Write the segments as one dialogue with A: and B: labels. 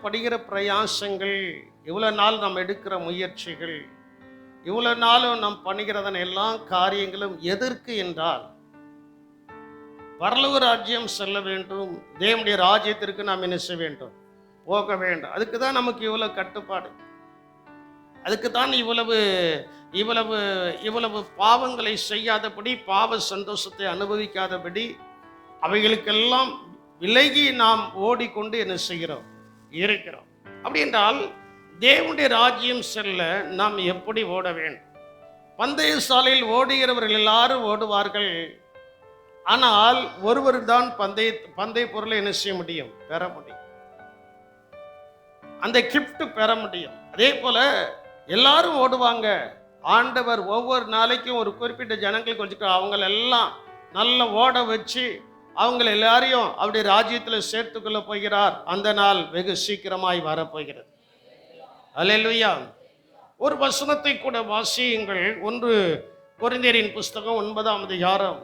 A: படுகிற பிரயாசங்கள், இவ்வளோ நாள் நாம் எடுக்கிற முயற்சிகள், இவ்வளோ நாளும் நாம் பண்ணுகிறதன் எல்லா காரியங்களும் எதற்கு என்றால், பரலோக ராஜ்யம் செல்ல வேண்டும், தேவனுடைய ராஜ்யத்திற்கு நாம் என்ன செய்ய வேண்டும், போக வேண்டும். அதுக்கு தான் நமக்கு இவ்வளவு கட்டுப்பாடு, அதுக்கு தான் இவ்வளவு இவ்வளவு இவ்வளவு பாவங்களை செய்யாதபடி, பாவ சந்தோஷத்தை அனுபவிக்காதபடி, அவைகளுக்கெல்லாம் விலகி நாம் ஓடிக்கொண்டு என்ன செய்கிறோம், இருக்கிறோம். அப்படி என்றால் தேவனுடைய ராஜ்யம் செல்ல நாம் எப்படி ஓட வேண்டும்? பந்தய சாலையில் ஓடுகிறவர்கள் எல்லாரும் ஓடுவார்கள். ஆனால் ஒருவர் தான் பந்தய பொருளை என்ன செய்ய முடியும், பெற முடியும், அந்த கிஃப்ட் பெற முடியும். அதே போல எல்லாரும் ஓடுவாங்க. ஆண்டவர் ஒவ்வொரு நாளைக்கும் ஒரு குறிப்பிட்ட ஜனங்களுக்கு வச்சுக்க, அவங்களெல்லாம் நல்ல ஓட வச்சு அவங்கள எல்லாரையும் அவருடைய ராஜ்யத்தில் சேர்த்துக்கொள்ள போகிறார். அந்த நாள் வெகு சீக்கிரமாய் வரப்போகிறது. அல்லேலூயா. ஒரு வசனத்தை கூட வாசியுங்கள். 1 கொரிந்தியரின் புஸ்தகம் 9ஆம் அதிகாரம்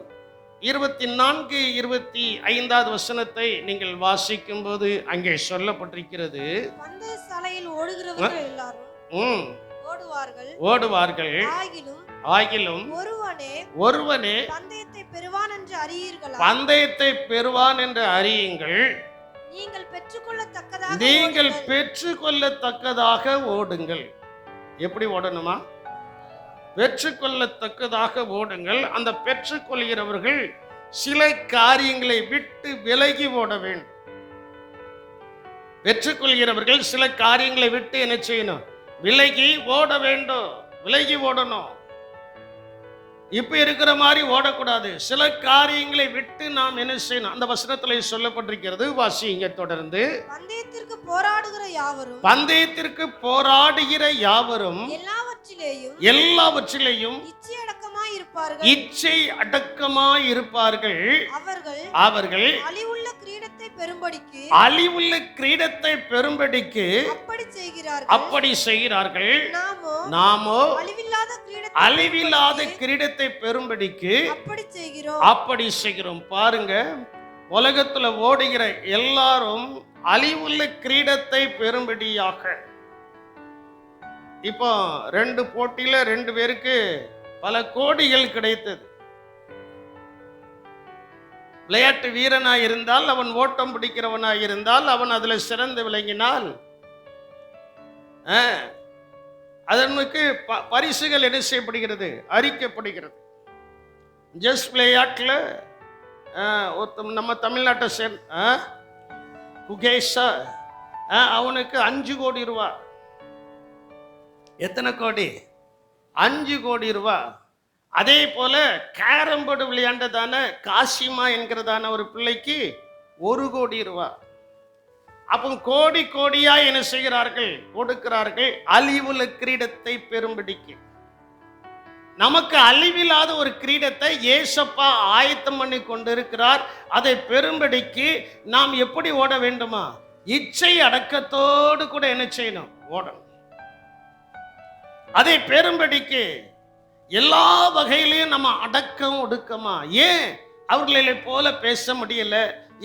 A: 24, 25 வசனத்தை நீங்கள் வாசிக்கும் போது அங்கே சொல்லப்பட்டிருக்கிறது,
B: பந்தய சாலையில் ஓடுகிறவர்கள் எல்லாரும்
A: ஓடுவார்கள், ஆகிலும் ஒருவனே
B: பந்தயத்தை பெறுவான் என்று அறியீர்களா?
A: பந்தயத்தை பெறுவான் என்று அறியுங்கள். நீங்கள் பெற்றுக்கொள்ளத்தக்கதாக ஓடுங்கள். எப்படி ஓடணுமா? பெற்றுக்கொள்ளத்தக்கதாக ஓடுங்கள். அந்த பெற்றுக்கொள்கிறவர்கள் சில காரியங்களை விட்டு விலகி ஓட வேண்டும். பெற்றுக்கொள்கிறவர்கள் சில காரியங்களை விட்டு என்ன செய்யணும், விலகி ஓட வேண்டும், விலகி ஓடணும். இப்ப இருக்கிற மாதிரி ஓடக்கூடாது. சில காரியங்களை விட்டு நாம் என்ன செய்யணும், அந்த வசனத்தில் சொல்லப்பட்டிருக்கிறது. வாசிங்க தொடர்ந்து.
B: பந்தயத்திற்கு போராடுகிற யாவரும்
A: எல்லாவற்றிலேயும் இச்சை அடக்கமாய் இருப்பார்கள். அவர்கள் அழிவுள்ள கிரீடத்தை பெறும்படிக்கு அப்படி செய்கிறார்கள். நாமோ அழிவில்லாத கிரீடத்தை பெறும்படிக்கு அப்படி செய்கிறோம். பாருங்க, உலகத்துல ஓடுகிற எல்லாரும் அழிவுள்ள கிரீடத்தை பெறும்படியாக. இப்போ 2 போட்டியில 2 பேருக்கு பல கோடிகள் கிடைத்தது. விளையாட்டு வீரனாய் இருந்தால், அவன் ஓட்டம் பிடிக்கிறவனாய் இருந்தால், அவன் அதுல சிறந்து விளங்கினால் அதனுக்கு பரிசுகள் என்ன செய்யப்படுகிறது, அறிக்கப்படுகிறது. ஜஸ்ட் விளையாட்டுல நம்ம தமிழ்நாட்டை குகேஷா, அவனுக்கு 5 கோடி ரூபா. எத்தனை கோடி? 5 கோடி ரூபா. அதே போல கேரம் போர்டு விளையாண்டதான காசிமா என்கிறதான ஒரு பிள்ளைக்கு 1 கோடி ரூபா. அப்போ கோடி கோடியா என்ன செய்கிறார்கள், கொடுக்கிறார்கள் அழிவுள்ள கிரீடத்தை பெறும்படிக்கு. நமக்கு அழிவில்லாத ஒரு கிரீடத்தை ஏசப்பா ஆயத்தம் பண்ணி கொண்டிருக்கிறார். அதை பெறும்படிக்கு நாம் எப்படி ஓட வேண்டுமா, இச்சை அடக்கத்தோடு கூட என்ன செய்யணும், ஓடணும். அதை பெறும்படிக்கு எல்லா வகையிலையும் நம்ம அடக்கம் ஒடுக்கமா. ஏன் அவர்களை போல பேச முடியல,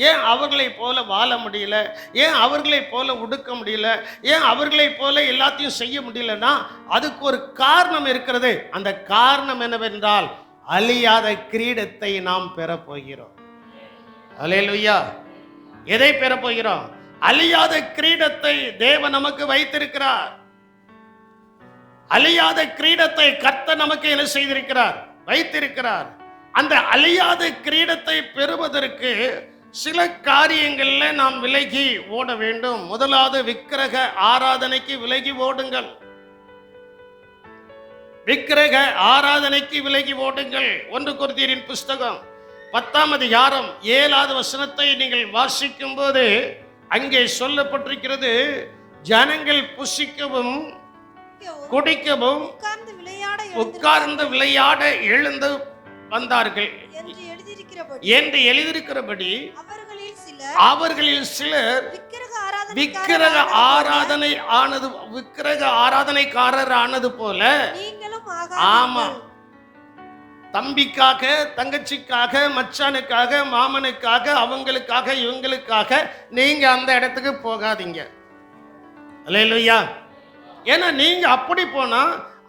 A: ஏன் அவர்களை போல வாழ முடியல, ஏன் அவர்களை போல உடுக்க முடியல, ஏன் அவர்களை போல எல்லாத்தையும் செய்ய முடியலன்னா அதுக்கு ஒரு காரணம் இருக்கிறது. அந்த காரணம் என்னவென்றால், அழியாத கிரீடத்தை நாம் பெறப்போகிறோம். அல்லேலூயா. எதை பெறப்போகிறோம்? அழியாத கிரீடத்தை தேவன் நமக்கு வைத்திருக்கிறார். அழியாத கிரீடத்தை கர்த்தர் நமக்கு என்ன செய்திருக்கிறார், வைத்திருக்கிறார். அந்த அழியாத கிரீடத்தை பெறுவதற்கு சில காரியங்கள்ல நாம் விலகி ஓட வேண்டும். முதலாவது, விக்கிரக ஆராதனைக்கு விலகி ஓடுங்கள். விக்கிரக ஆராதனைக்கு விலகி ஓடுங்கள். 1 கொரிந்தியரின் புஸ்தகம் 10ஆம் அதிகாரம் 7வது வசனத்தை நீங்கள் வாசிக்கும் போது அங்கே சொல்லப்பட்டிருக்கிறது, ஜனங்கள் புசிக்கவும் குடிக்கவும் உட்கார்ந்து விளையாட எழுந்து வந்தார்கள் என்று எழுதியிருக்கிறபடி அவர்களில் சிலர் விக்கிரக ஆராதனைக்காரர் ஆனது போல. ஆமா, தம்பிக்காக, தங்கச்சிக்காக, மச்சானுக்காக, மாமனுக்காக, அவங்களுக்காக, இவங்களுக்காக நீங்க அந்த இடத்துக்கு போகாதீங்க. அல்லேலூயா. ஏன்னா நீங்க அப்படி போனா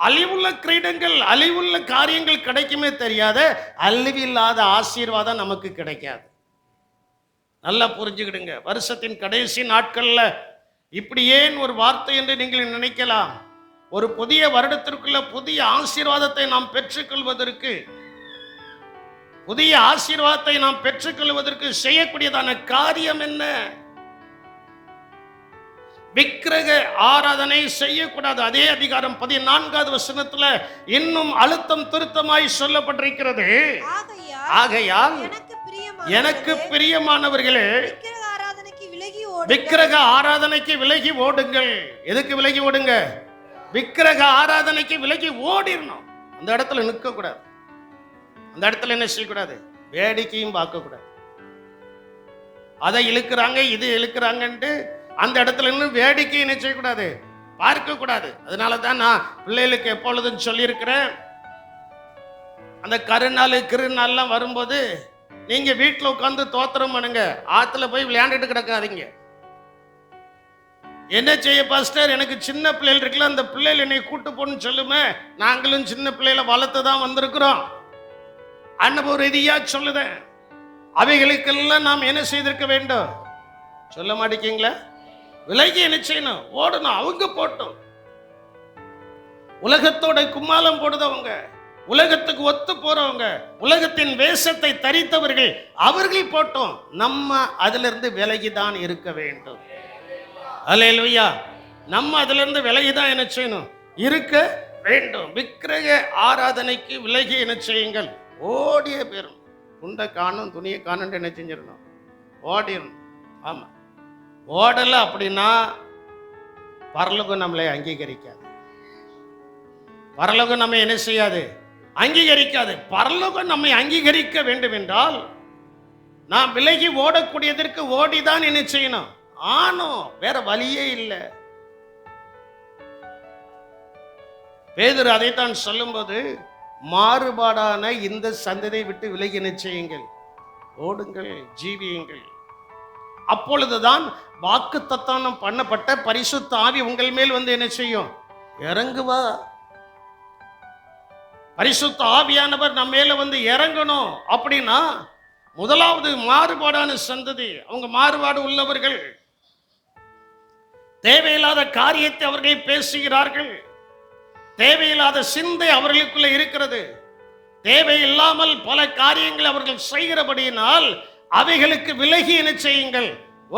A: அழிவுள்ள கிரீடங்கள், அழிவுள்ள காரியங்கள் கிடைக்குமே தெரியாத, அழிவில்லாத ஆசீர்வாதம் நமக்கு கிடைக்காது. நல்லா புரிஞ்சுக்கிடுங்க. வருஷத்தின் கடைசி நாட்கள்ல இப்படி ஏன் ஒரு வார்த்தை என்று நீங்கள் நினைக்கலாம். ஒரு புதிய வருடத்திற்குள்ள புதிய ஆசீர்வாதத்தை நாம் பெற்றுக்கொள்வதற்கு, புதிய ஆசீர்வாதத்தை நாம் பெற்றுக்கொள்வதற்கு செய்யக்கூடியதான காரியம் என்ன? விக்கிரக ஆராதனை செய்யக்கூடாது. அதே அதிகாரம் 14வது வசனத்துல இன்னும் அழுத்தம் திருத்தமாய் சொல்லப்பட்டிருக்கிறது. ஆகையால் எனக்கு பிரியமானவர்களே, விக்கிரக ஆராதனைக்கு விலகி ஓடுங்கள். எதுக்கு விலகி ஓடுங்க? விக்கிரக ஆராதனைக்கு விலகி ஓடிடணும். அந்த இடத்துல நிற்க கூடாது. அந்த இடத்துல என்ன செய்யக்கூடாது? வேடிக்கையும் பார்க்க கூடாது. அதை இழுக்கிறாங்க, இது இழுக்கிறாங்கன்ட்டு அந்த இடத்துல இன்னும் வேடிக்கை என்ன செய்யக்கூடாது? பார்க்க கூடாது. அதனால தான் நான் பிள்ளைகளுக்கு எப்பொழுதும் சொல்லியிருக்கிறேன், அந்த கருநாள் கிருநாள்லாம் வரும்போது நீங்க வீட்டில் உட்காந்து தோத்திரம் பண்ணுங்க, ஆத்துல போய் விளையாண்டுட்டு கிடக்காதீங்க. என்ன செய்ய பாஸ்டர், எனக்கு சின்ன பிள்ளைகள் இருக்குல்ல, அந்த பிள்ளைகள் என்னை கூட்டு போன்னு சொல்லுமே. நாங்களும் சின்ன பிள்ளைகளை வளர்த்து தான் வந்திருக்கிறோம். அனுபவ ரீதியா சொல்லுதேன். அவைகளுக்கெல்லாம் நாம் என்ன செய்திருக்க வேண்டும்? சொல்ல மாட்டேங்களா? விலகி என்ன செய்யணும்? ஓடணும். அவங்க போட்டோம். உலகத்தோட கும்மாளம் போடுதவங்க, உலகத்துக்கு ஒத்து போறவங்க, உலகத்தின் வேஷத்தை தரித்தவர்கள், அவர்கள் போட்டோம். நம்ம அதிலிருந்து விலகிதான் இருக்க வேண்டும். அல்லேலூயா. நம்ம அதிலிருந்து விலகிதான் என்ன செய்யணும்? இருக்க வேண்டும். விக்கிரக ஆராதனைக்கு விலகி என்ன செய்யுங்கள்? ஓடிய பேரும். துண்டை காணும், துணியை காணும், என்ன செஞ்சிடணும்? ஓடிடணும். ஆமா, ஓடலை அப்படின்னா பரலோகம் நம்மளை அங்கீகரிக்காது. பரலோகம் நம்ம என்ன செய்யாது? அங்கீகரிக்காது. பரலோகம் நம்மை அங்கீகரிக்க வேண்டும் என்றால் நாம் விலகி ஓடக்கூடியதற்கு ஓடிதான் என்ன செய்யணும்? ஆனோம். வேற வழியே இல்லை. பேதுரு அதைத்தான் சொல்லும்போது, மாறுபாடான இந்த சந்ததியை விட்டு விலகி என்ன செய்யுங்கள்? ஓடுங்கள், ஜீவியுங்கள். அப்பொழுதுதான் வாக்கு தத்தம் பண்ணப்பட்ட பரிசுத்த ஆவி உங்கள் மேல் வந்து என்ன செய்யும்? இறங்குவா. பரிசுத்த ஆவியானவர் நம்ம மேல வந்து இறங்கணும். அப்படின்னா முதலாவது மாறுபாடான சந்ததி, அவங்க மாறுபாடு உள்ளவர்கள். தேவையில்லாத காரியத்தை அவர்கள் பேசுகிறார்கள். தேவையில்லாத சிந்தை அவர்களுக்குள்ள இருக்கிறது. தேவையில்லாமல் பல காரியங்கள் அவர்கள் செய்கிறபடியினால் அவைகளுக்கு விலகி என்ன செய்யுங்கள்?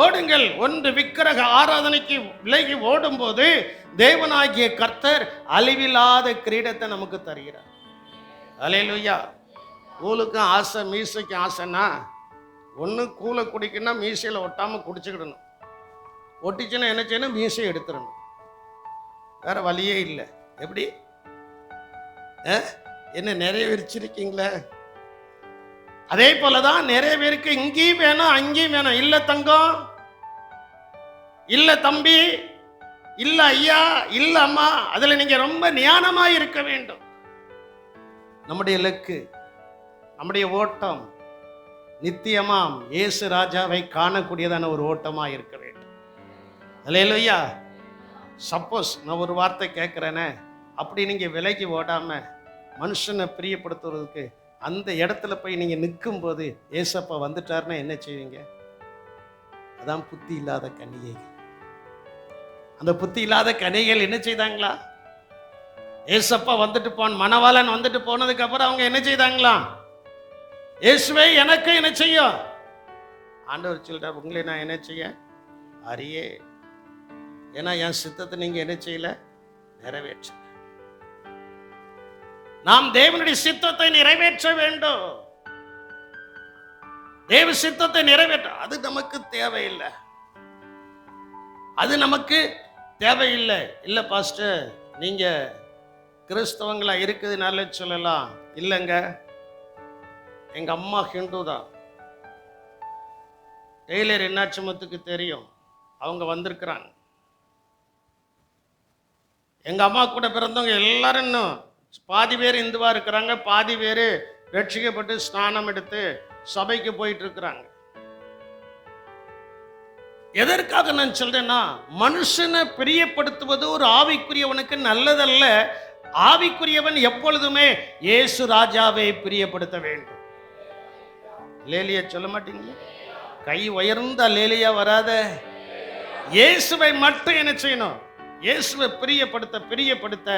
A: ஓடுங்கள். ஒன்று விக்கிரக ஆராதனைக்கு விலகி ஓடும் போது தேவனாகிய கர்த்தர் அழிவில்லாத கிரீடத்தை நமக்கு தருகிறார். அல்லேலூயா. கூழுக்கும் ஆசை, மீசைக்கும் ஆசைன்னா, ஒன்று கூலை குடிக்கணும்னா மீசையில் ஒட்டாமல் குடிச்சுக்கிடணும். ஒட்டிச்சுன்னா என்ன செய்யணும்? மீசையை எடுத்துடணும். வேற வழியே இல்லை. எப்படி? என்ன நிறைவேற்றிருக்கீங்களே? அதே போலதான் நிறைய பேருக்கு இங்கேயும் வேணும், அங்கேயும் வேணும். இல்ல தங்கம், இல்ல தம்பி, இல்ல ஐயா, இல்ல அம்மா. அதுல நீங்க ரொம்ப ஞானமா இருக்க வேண்டும். நம்முடைய இலக்கு, நம்முடைய ஓட்டம் நித்தியமாம் இயேசு ராஜாவை காணக்கூடியதான ஒரு ஓட்டமா இருக்க வேண்டும். அல்லேலூயா. சப்போஸ் நான் ஒரு வார்த்தை கேட்கிறேனே, அப்படி நீங்க விலகி ஓடாம மனுஷனை பிரியப்படுத்துவதற்கு அந்த இடத்துல போய் நீங்க நிற்கும் போது ஏசப்பா வந்துட்டாருன்னா என்ன செய்வீங்க? அதான் புத்தி இல்லாத கன்னிகைகள். அந்த புத்தி இல்லாத கன்னிகைகள் என்ன செய்தாங்களா? ஏசப்பா வந்துட்டு மணவாளன் வந்துட்டு போனதுக்கு அப்புறம் அவங்க என்ன செய்தாங்களா? இயேசுவே எனக்கு என்ன செய்யும்? ஆண்டவர் சொல்றார், உங்களை நான் என்ன செய்ய அறியே. ஏன்னா என் சித்தத்தை நீங்க என்ன செய்யல? நிறைவேற்ற. நாம் தேவனுடைய சித்தத்தை நிறைவேற்ற வேண்டும். தேவ சித்தத்தை நிறைவேற்ற அது நமக்கு தேவையில்லை. அது நமக்கு தேவையில்லை. இல்லை பாஸ்டர், நீங்க கிறிஸ்தவங்களா இருக்குதுனால சொல்லலாம். இல்லைங்க, எங்க அம்மா ஹிந்து தான். டெய்லர் என்னாச்சுமத்துக்கு தெரியும், அவங்க வந்திருக்கிறாங்க. எங்க அம்மா கூட பிறந்தவங்க எல்லாரும் இன்னும் பாதி பேர் இந்துவா இருக்கிறாங்க, பாதி பேர் ரட்சிக்கப்பட்டு ஸ்நானம் எடுத்து சபைக்கு போயிட்டு இருக்கிறாங்க. எதற்காக நான் சொல்றேன்னா, மனுஷனை பிரியப்படுத்துவது ஒரு ஆவிக்குரியவனுக்கு நல்லதல்ல. ஆவிக்குரியவன் எப்பொழுதுமே இயேசு ராஜாவை பிரியப்படுத்த வேண்டும். லேலியா சொல்ல மாட்டீங்களா? கை உயர்ந்த லேலியா வராத. இயேசுவை மட்டும் என்ன செய்யணும்? இயேசுவை பிரியப்படுத்த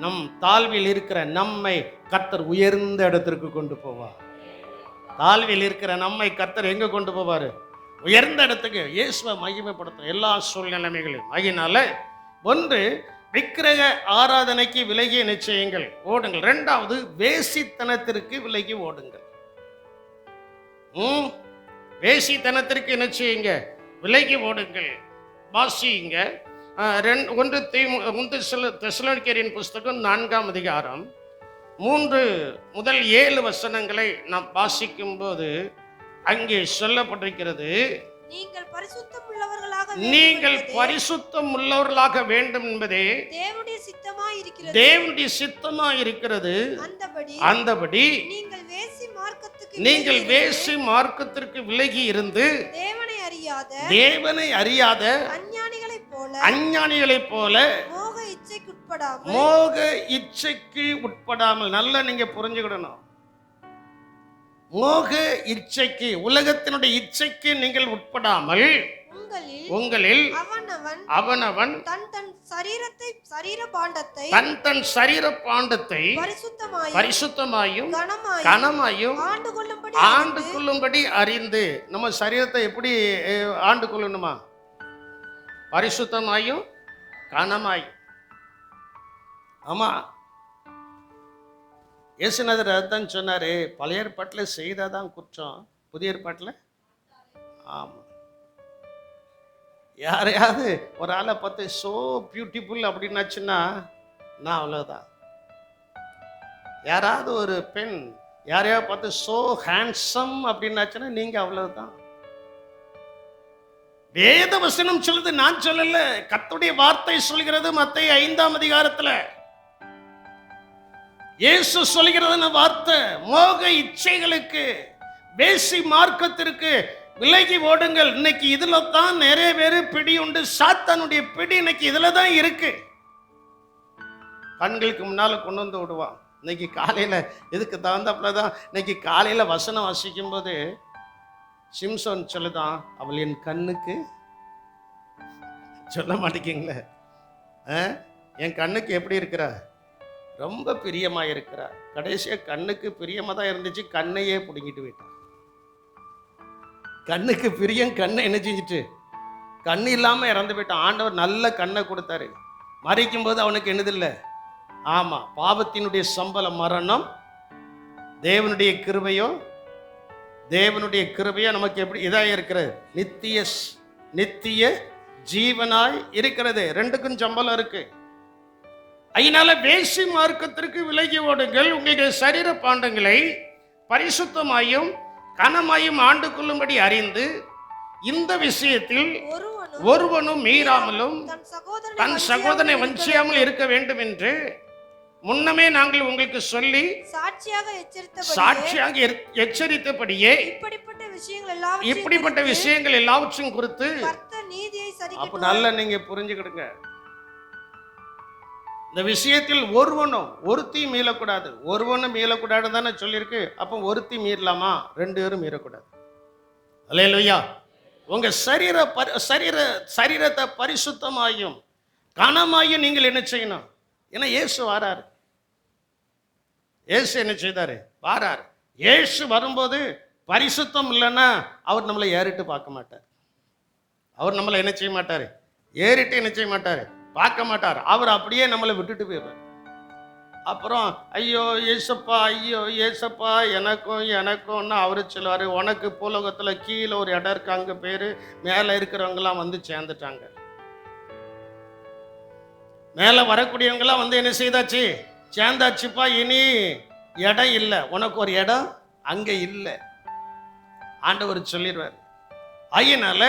A: நம் தாழ்வில் இருக்கிற நம்மை கர்த்தர் உயர்ந்த இடத்திற்கு கொண்டு போவார். தாழ்வில் இருக்கிற நம்மை கர்த்தர் எங்க கொண்டு போவாரு? உயர்ந்த இடத்துக்கு. இயேசுவை மகிமைப்படுத்தும் எல்லா சூழ்நிலைமைகளையும். ஆகினால ஒன்று, விக்கிரக ஆராதனைக்கு விலகிய நிச்சயங்கள் ஓடுங்கள். இரண்டாவது, வேசித்தனத்திற்கு விலகி ஓடுங்கள். வேசித்தனத்திற்கு என்ன செய்யுங்க? விலகி ஓடுங்கள். வாசியுங்க. 1 தெசலோனிக்கேயரின் புஸ்தகம் 4ஆம் அதிகாரம் 3 முதல் 7 வசனங்களை நாம் வாசிக்கும் போது அங்கே சொல்லப்பட்டிருக்கிறது, நீங்கள் பரிசுத்தம் உள்ளவர்களாக வேண்டும் என்பதே தேவனுடைய சித்தமாய் இருக்கிறது. அந்தபடி நீங்கள் வேசி மார்க்கத்திற்கு விலகி இருந்து தேவனை அறியாத அஞ்ஞானிகளைப் போல மோக இச்சைக்கு உட்படாமல். நல்லா நீங்க புரிஞ்சுக்கிடணும். மோக இச்சைக்கு, உலகத்தினுடைய இச்சைக்கு நீங்கள் உட்படாமல் உங்களில் அவனவன் தன் சரீர பாண்டத்தை பரிசுத்தமாயும் கனமாயும் ஆண்டு கொள்ளும்படி அறிந்து. நம்ம சரீரத்தை எப்படி ஆண்டு கொள்ளணுமா? பரிசுத்தமாயும் கனமாயும். ஆமா, இயேசுநாதர் அதுதான் சொன்னாரு. பழைய ஏற்பாட்டில் செய்தாதான் குற்றம், புதிய ஏற்பாட்டில் ஆமா. யாரையாவது ஒரு ஆளை பார்த்து சோ பியூட்டிஃபுல் அப்படின்னாச்சுன்னா நான் அவ்வளோதான். யாராவது ஒரு பெண் யாரையாவது பார்த்து சோ ஹேண்ட்ஸம் அப்படின்னாச்சுன்னா நீங்க அவ்வளவுதான். வேத வசனம் சொல்லுது, நான் சொல்லல, கர்த்தருடைய வார்த்தை சொல்கிறது. மத்தேயு 5ஆம் அதிகாரத்துல இயேசு சொல்கிறது வார்த்தை. மோக இச்சைகளுக்கு, வேசி மார்க்கத்திற்கு விலகி ஓடுங்கள். இன்னைக்கு இதுல தான் நிறைய பேர் பிடி உண்டு. சாத்தானுடைய பிடி இன்னைக்கு இதுல தான் இருக்கு. கண்களுக்கு முன்னால கொண்டு வந்து விடுவான். இன்னைக்கு காலையில இதுக்கு தகுந்தாப்புலதான் இன்னைக்கு காலையில வசனம் வாசிக்கும் போது சிம்சோன் சொல்லுதான், அவள் என் கண்ணுக்கு, சொல்ல மாட்டேங்கிங்களே, என் கண்ணுக்கு எப்படி இருக்கிறா? ரொம்ப பிரியமா இருக்கிறா. கடைசியா கண்ணுக்கு பிரியமா தான் இருந்துச்சு, கண்ணையே பிடுங்கிட்டு போயிட்டான். கண்ணுக்கு பிரியம் கண்ணை என்ன செஞ்சுட்டு கண்ணு இல்லாம இறந்து போயிட்டான். ஆண்டவர் நல்ல கண்ணை கொடுத்தாரு. மறிக்கும் போது அவனுக்கு என்னதில்லை. ஆமா, பாவத்தினுடைய சம்பளம் மரணம். தேவனுடைய கிருபையோ நமக்கு எப்படி இதாக இருக்கிறது? நித்திய ஜீவனாய் இருக்கிறது. ரெண்டுக்கும் சம்பளம் இருக்கு. அதனால வேசி மார்க்கத்திற்கு விலகி ஓடுங்கள். உங்களுடைய சரீர பாண்டங்களை பரிசுத்தமாயும் கனமாயும் ஆண்டு கொள்ளும்படி அறிந்து, இந்த விஷயத்தில் ஒருவனும் மீறாமலும் தன் சகோதரனை வஞ்சியாமல் இருக்க வேண்டும் என்று முன்னமே நாங்கள் உங்களுக்கு சொல்லி சாட்சியாக எச்சரித்தபடியே இப்படிப்பட்ட விஷயங்கள் எல்லாவற்றையும் குறித்து அப்ப நல்லா நீங்க புரிஞ்சுக்கிடுங்க. இந்த விஷயத்தில் ஒருத்தி மீளக்கூடாது. ஒருவனும் மீளக்கூடாது தானே சொல்லியிருக்கு. அப்போ ஒருத்தி மீறலாமா? 2 பேரும் மீறக்கூடாது. அல்லேலூயா. உங்க சரீரத்தை பரிசுத்தமாயும் கனமாயும் நீங்கள் என்ன செய்யணும்? ஏன்னா இயேசு வாராரு. இயேசு என்ன செய்தாரு? வாராரு. இயேசு வரும்போது பரிசுத்தம் இல்லைன்னா அவர் நம்மளை ஏறிட்டு பார்க்க மாட்டார். அவர் நம்மளை என்ன செய்ய மாட்டாரு? ஏறிட்டு என்ன செய்ய மாட்டாரு? பார்க்க மாட்டார். அவர் அப்படியே நம்மளை விட்டுட்டு போயிடுவார். அப்புறம் ஐயோ ஏசப்பா எனக்கும்னு அவரு சொல்லுவார். உனக்கு பூலோகத்தில் கீழே ஒரு இடம் இருக்கு, அங்கே பேர், மேலே இருக்கிறவங்களாம் வந்து சேர்ந்துட்டாங்க. மேலே வரக்கூடியவங்களாம் வந்து என்ன செய்தாச்சு? சேர்ந்தாச்சுப்பா. இனி இடம் இல்லை, உனக்கு ஒரு இடம் அங்கே இல்லை, ஆண்டவர் சொல்லிடுவார். அதனால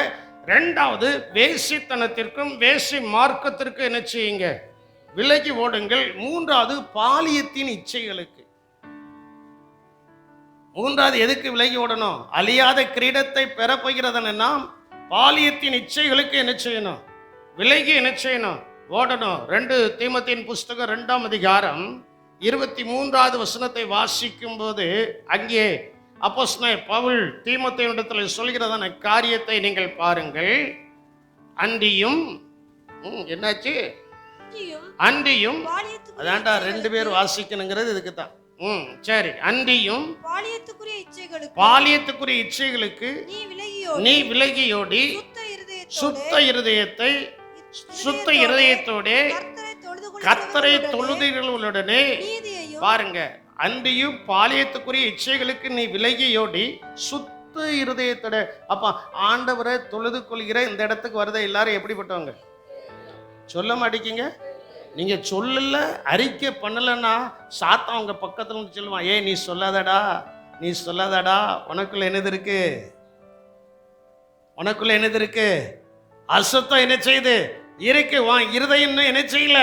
A: 2வது, வேசித்தனத்திற்கும் வேசி மார்க்கத்திற்கும் என்ன செய்யுங்க? விலகி ஓடுங்கள். 3வது, பாலியத்தின் இச்சைகளுக்கு. 3வது எதுக்கு விலகி ஓடணும்? அழியாத கிரீடத்தை பெறப்போகிறதுனா பாலியத்தின் இச்சைகளுக்கு என்ன செய்யணும்? விலகி என்ன செய்யணும்? ஓடணும். 2 தீமோத்தேயின் புஸ்தகம் 2ஆம் அதிகாரம் 23வது வசனத்தை வாசிக்கும் போது அங்கே அப்போஸ்தலனாகிய பவுல் தீமோத்தேயுவிடத்தில் சொல்கிறதான காரியத்தை நீங்கள் பாருங்கள். அன்றியும் என்னாச்சு? அன்றியும் அதான்டா 2 பேர் வாசிக்கணுங்கிறது இதுக்கு தான். சரி. அன்றியும் பாலியத்துக்குரிய இச்சைகளுக்கு நீ விலகியோடி சுத்த இருதயத்தோட கர்த்தரை தொழுதுகளுடனே பாருங்க. அன்றியும் பாலியத்துக்குரிய இச்சைகளுக்கு நீ விலகியோடி சுத்த இருதயத்தோட. அப்ப ஆண்டவரை தொழுது கொள்கிற இந்த இடத்துக்கு வரத எல்லாரும் எப்படிப்பட்டவங்க? சொல்ல மாட்டீங்க. நீங்க சொல்லல, அறிக்கை பண்ணலன்னா சாத்தான் உங்க பக்கத்துல வந்து சொல்லுவான், ஏய் நீ சொல்லாதடா, நீ சொல்லாதடா, உனக்குள்ள என்னது இருக்கு? உனக்குள்ள என்னது இருக்கு? அசுத்தம் என்ன செய்யுது? இருக்கு. இருதயம் என்ன செய்யல?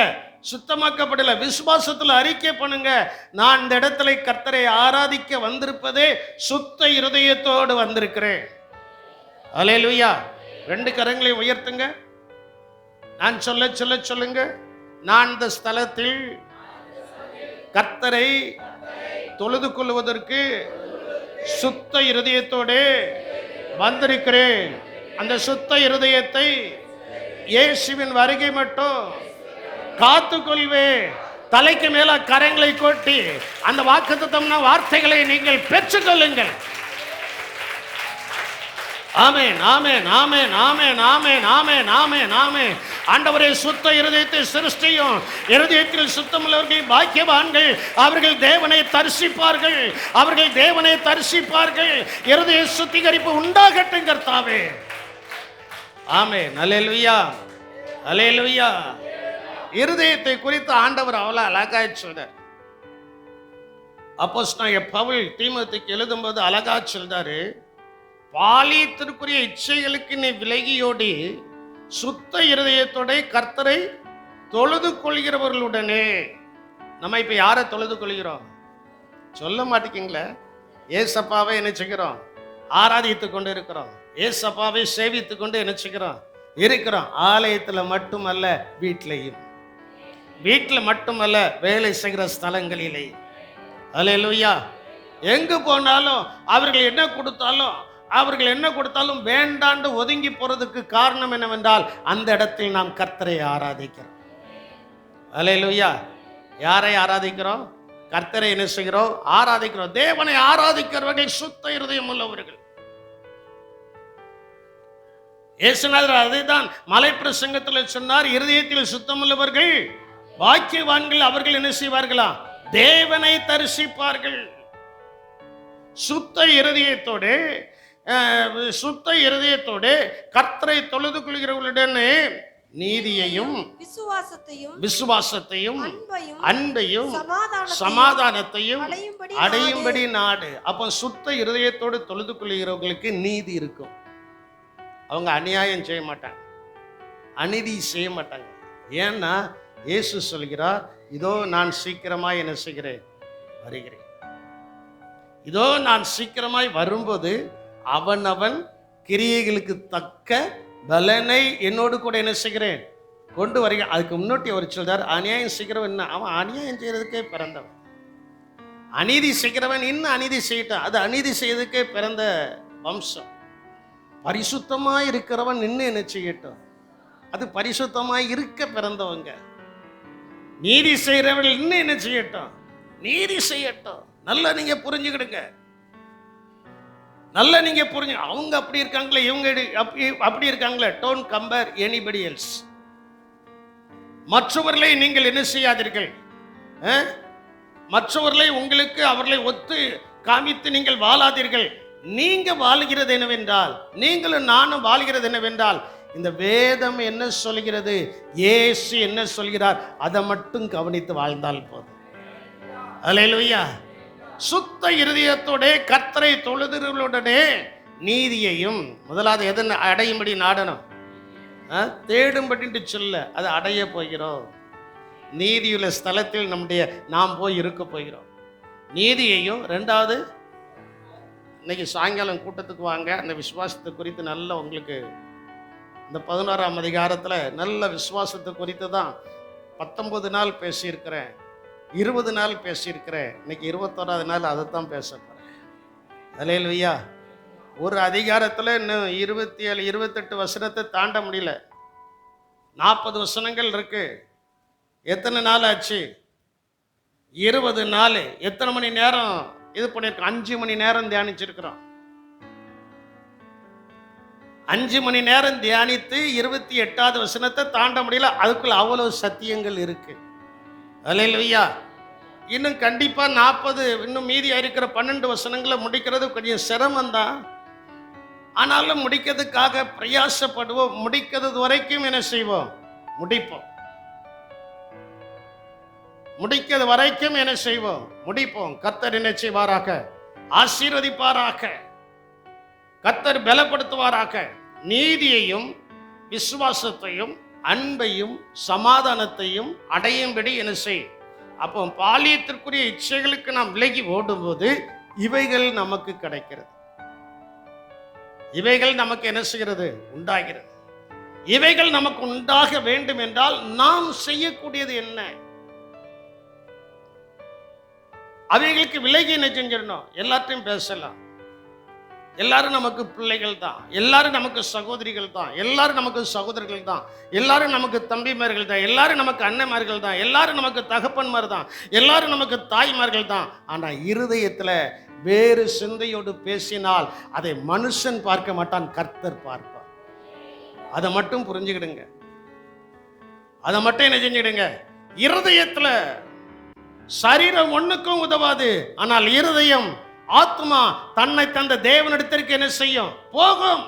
A: சுத்தமாக்கப்படல. விசுவாசத்துல அறிக்கை பண்ணுங்க, நான் இந்த இடத்துல கர்த்தரை ஆராதிக்க வந்திருப்பதே சுத்த இருதயத்தோடு வந்திருக்கிறேன். அல்லேலூயா. 2 கரங்களை உயர்த்துங்க. நான் சொல்ல சொல்ல சொல்லுங்க. நான் இந்த ஸ்தலத்தில் கர்த்தரை தொழுது கொள்வதற்கு சுத்த இருதயத்தோடு வந்திருக்கிறேன். அந்த சுத்த இருதயத்தை இயேசுவின் வருகை மட்டும் காத்துக்கொள்வே. தலைக்கு மேல கரங்களை கொட்டி அந்த வாக்குத்தத்தம்னா வார்த்தைகளை நீங்கள் பெற்றுக்கொள்ளுங்கள். ஆமென், ஆமென், ஆமென், ஆமென், ஆமென், ஆமென், ஆமென், ஆமென். ஆண்டவரே, சுத்த இருதயத்தை சிருஷ்டியும். இருதயத்தில் சுத்தமுள்ளவர்கள் பாக்கியவான்கள், அவர்கள் தேவனை தரிசிப்பார்கள், அவர்கள் தேவனை தரிசிப்பார்கள். இருதய சுத்திகரிப்பு உண்டாகட்டும் கர்த்தாவே. ஆமென். அல்லேலூயா, அல்லேலூயா. இருதயத்தை குறித்து ஆண்டவர் அவ்வளவு அழகாய் சொல்றார். அப்போஸ்தலனாகிய பவுல் தீமோத்தேயுக்கு எழுதும்போது அழகா சொல்றாரு, பாலியத்திற்குரிய இச்சைகளுக்கு நீ விலகியோடி சுத்த இருதயத்தோட கர்த்தரை தொழுது கொள்கிறவர்களுடனே. நம்ம இப்ப யாரை தொழுது கொள்கிறோம்? சொல்ல மாட்டேங்கிங்களே. ஏசப்பாவை என்ன செய்கிறோம்? ஆராதித்து கொண்டு இருக்கிறோம். ஏசப்பாவை சேவித்து கொண்டு என்ன செய்கிறோம்? இருக்கிறோம். ஆலயத்துல மட்டுமல்ல, வீட்டிலையும். வீட்டில் மட்டுமல்ல, வேலை செய்கிற ஸ்தலங்களிலே. அல்லேலூயா. எங்கு போனாலும் அவர்கள் என்ன கொடுத்தாலும் வேண்டாண்டு ஒதுங்கி போறதுக்கு காரணம் என்னவென்றால் அந்த இடத்தில் நாம் கர்த்தரை ஆராதிக்கிறோம். அல்லேலூயா. யாரை ஆராதிக்கிறோம்? கர்த்தரை என்ன செய்கிறோம்? ஆராதிக்கிறோம். தேவனை ஆராதிக்கிறவர்கள் சுத்த இருதயம் உள்ளவர்கள். இயேசுநாதர் அதைதான் மலை பிரசங்கத்தில் சொன்னார், இருதயத்தில் சுத்தமுள்ளவர்கள் பாக்கியவான்கள், அவர்கள் என்ன செய்வார்களா? தேவனை தரிசிப்பார்கள். சுத்த இருதயத்தோடு கர்த்தரை தொழுது கொள்கிறவர்களுடனே நீதியையும் விசுவாசத்தையும் அன்பையும் சமாதானத்தையும் அடையும்படி நாடு. அப்ப சுத்த இருதயத்தோடு தொழுது கொள்கிறவர்களுக்கு நீதி இருக்கும். அவங்க அநியாயம் செய்ய மாட்டாங்க, அநீதி செய்ய மாட்டாங்க. ஏன்னா இயேசு சொல்கிறார், இதோ நான் சீக்கிரமாய் என்ன செய்கிறேன்? வருகிறேன். இதோ நான் சீக்கிரமாய் வரும்போது அவன் கிரியைகளுக்கு தக்க பலனை என்னோடு கூட என்ன செய்கிறேன்? கொண்டு வருகிறேன். அதுக்கு முன்னோட்டி அவர் சொல்றார், அநியாயம் செய்கிறவன் என்ன? அவன் அநியாயம் செய்யறதுக்கே பிறந்தவன். அநீதி செய்கிறவன் இன்னும் அநீதி செய்யட்டான், அது அநீதி செய்யறதுக்கே பிறந்த வம்சம். பரிசுத்தமாய் இருக்கிறவன் இன்னும் என்ன செய்யட்டும், அது பரிசுத்தமாய் இருக்க பிறந்தவங்க. நீதி செய்கிறவர்கள் இன்னும் என்ன செய்யட்டும்? நீதி செய்யட்டும். நல்லா நீங்க புரிஞ்சுக்கிடுங்க, நல்லா நீங்க புரிஞ்சு. அவங்க அப்படி இருக்காங்களே, இவங்க அப்படி இருக்காங்களே, டோன்ட் கம்பேர் எனிபடி எல்ஸ். மற்றவர்களை நீங்கள் என்ன செய்யாதீர்கள், மற்றவர்களை உங்களுக்கு அவர்களை ஒத்து காமித்து நீங்கள் வாழாதீர்கள். நீங்க வாழ்கிறது என்னவென்றால், நீங்களும் நானும் வாழ்கிறது என்னவென்றால், இந்த வேதம் என்ன சொல்கிறது, இயேசு என்ன சொல்கிறார், அதை மட்டும் கவனித்து வாழ்ந்தால் போதும். அல்லேலூயா. சுத்த இருதயத்தோட கர்த்தரை தொழுதுகளுடனே நீதியையும், முதலாவது எதை அடையும்படி நாடணும்? தேடும்படி சொல்ல, அதை அடைய போகிறோம். நீதியுள்ள ஸ்தலத்தில் நாம் போய் இருக்க போகிறோம். நீதியையும். ரெண்டாவது, இன்னைக்கு சாயங்காலம் கூட்டத்துக்கு வாங்க, அந்த விசுவாசத்தை குறித்து நல்லா உங்களுக்கு இந்த 11ஆம் அதிகாரத்தில் நல்ல விசுவாசத்தை குறித்து தான் 19 நாள் பேசியிருக்கிறேன், 20 நாள் பேசியிருக்கிறேன். இன்னைக்கு 21ஆவது நாள் அதை தான் பேச போகிறேன். அல்லேலூயா. ஒரு அதிகாரத்தில் இன்னும் 27 28 வசனத்தை தாண்ட முடியல. 40 வசனங்கள் இருக்கு. எத்தனை நாள் ஆச்சு? 20 நாள். எத்தனை மணி நேரம் இது பண்ணியிருக்கோம்? 5 மணி நேரம் தியானிச்சிருக்கிறோம். 5 மணி நேரம் தியானித்து 28வது வசனத்தை தாண்ட முடியல. அதுக்குள்ள அவ்வளவு சத்தியங்கள் இருக்கு. அல்லேலூயா. இன்னும் கண்டிப்பா 40 இன்னும் மீதி இருக்கிற 12 வசனங்களை முடிக்கிறது கொஞ்சம் சிரமம் தான். ஆனாலும் முடிக்கிறதுக்காக பிரயாசப்படுவோம். முடிக்கிறது வரைக்கும் என்ன செய்வோம்? முடிப்போம். முடிக்கிறது வரைக்கும் என்ன செய்வோம்? முடிப்போம். கர்த்தர் என்ன செய்வாராக? ஆசீர்வதிப்பாராக. கர்த்தர் பலப்படுத்துவாராக. நீதியையும் விசுவாசத்தையும் அன்பையும் சமாதானத்தையும் அடையும்படி என்ன செய். அப்போ பாலியத்திற்குரிய இச்சைகளுக்கு நாம் விலகி ஓடும்போது இவைகள் நமக்கு கிடைக்கிறது. இவைகள் நமக்கு என்ன செய்கிறது? உண்டாகிறது. இவைகள் நமக்கு உண்டாக வேண்டும் என்றால் நாம் செய்யக்கூடியது என்ன? அவைகளுக்கு விலகி என்ன செஞ்சிடணும்? எல்லாத்தையும் பேசலாம். எல்லாரும் நமக்கு பிள்ளைகள் தான், எல்லாரும் நமக்கு சகோதரிகள் தான், எல்லாரும் நமக்கு சகோதரர்கள் தான், எல்லாரும் நமக்கு தம்பிமார்கள் தான், எல்லாரும் நமக்கு அண்ணன்மார்கள் தான், எல்லாரும் நமக்கு தகப்பன்மார் தான், எல்லாரும் நமக்கு தாய்மார்கள் தான். ஆனா இருதயத்துல வேறு சிந்தையோடு பேசினால் அதை மனுஷன் பார்க்க மாட்டான், கர்த்தர் பார்ப்பார். அதை மட்டும் புரிஞ்சுக்கிடுங்க. அதை மட்டும் என்ன செஞ்சுக்கிடுங்க? இருதயத்துல சரீரம் ஒண்ணுக்கும் உதவாது, ஆனால் இருதயம் ஆத்மா தன்னை தந்த தேவனிடத்திற்கு என்ன செய்யும்? போகும்.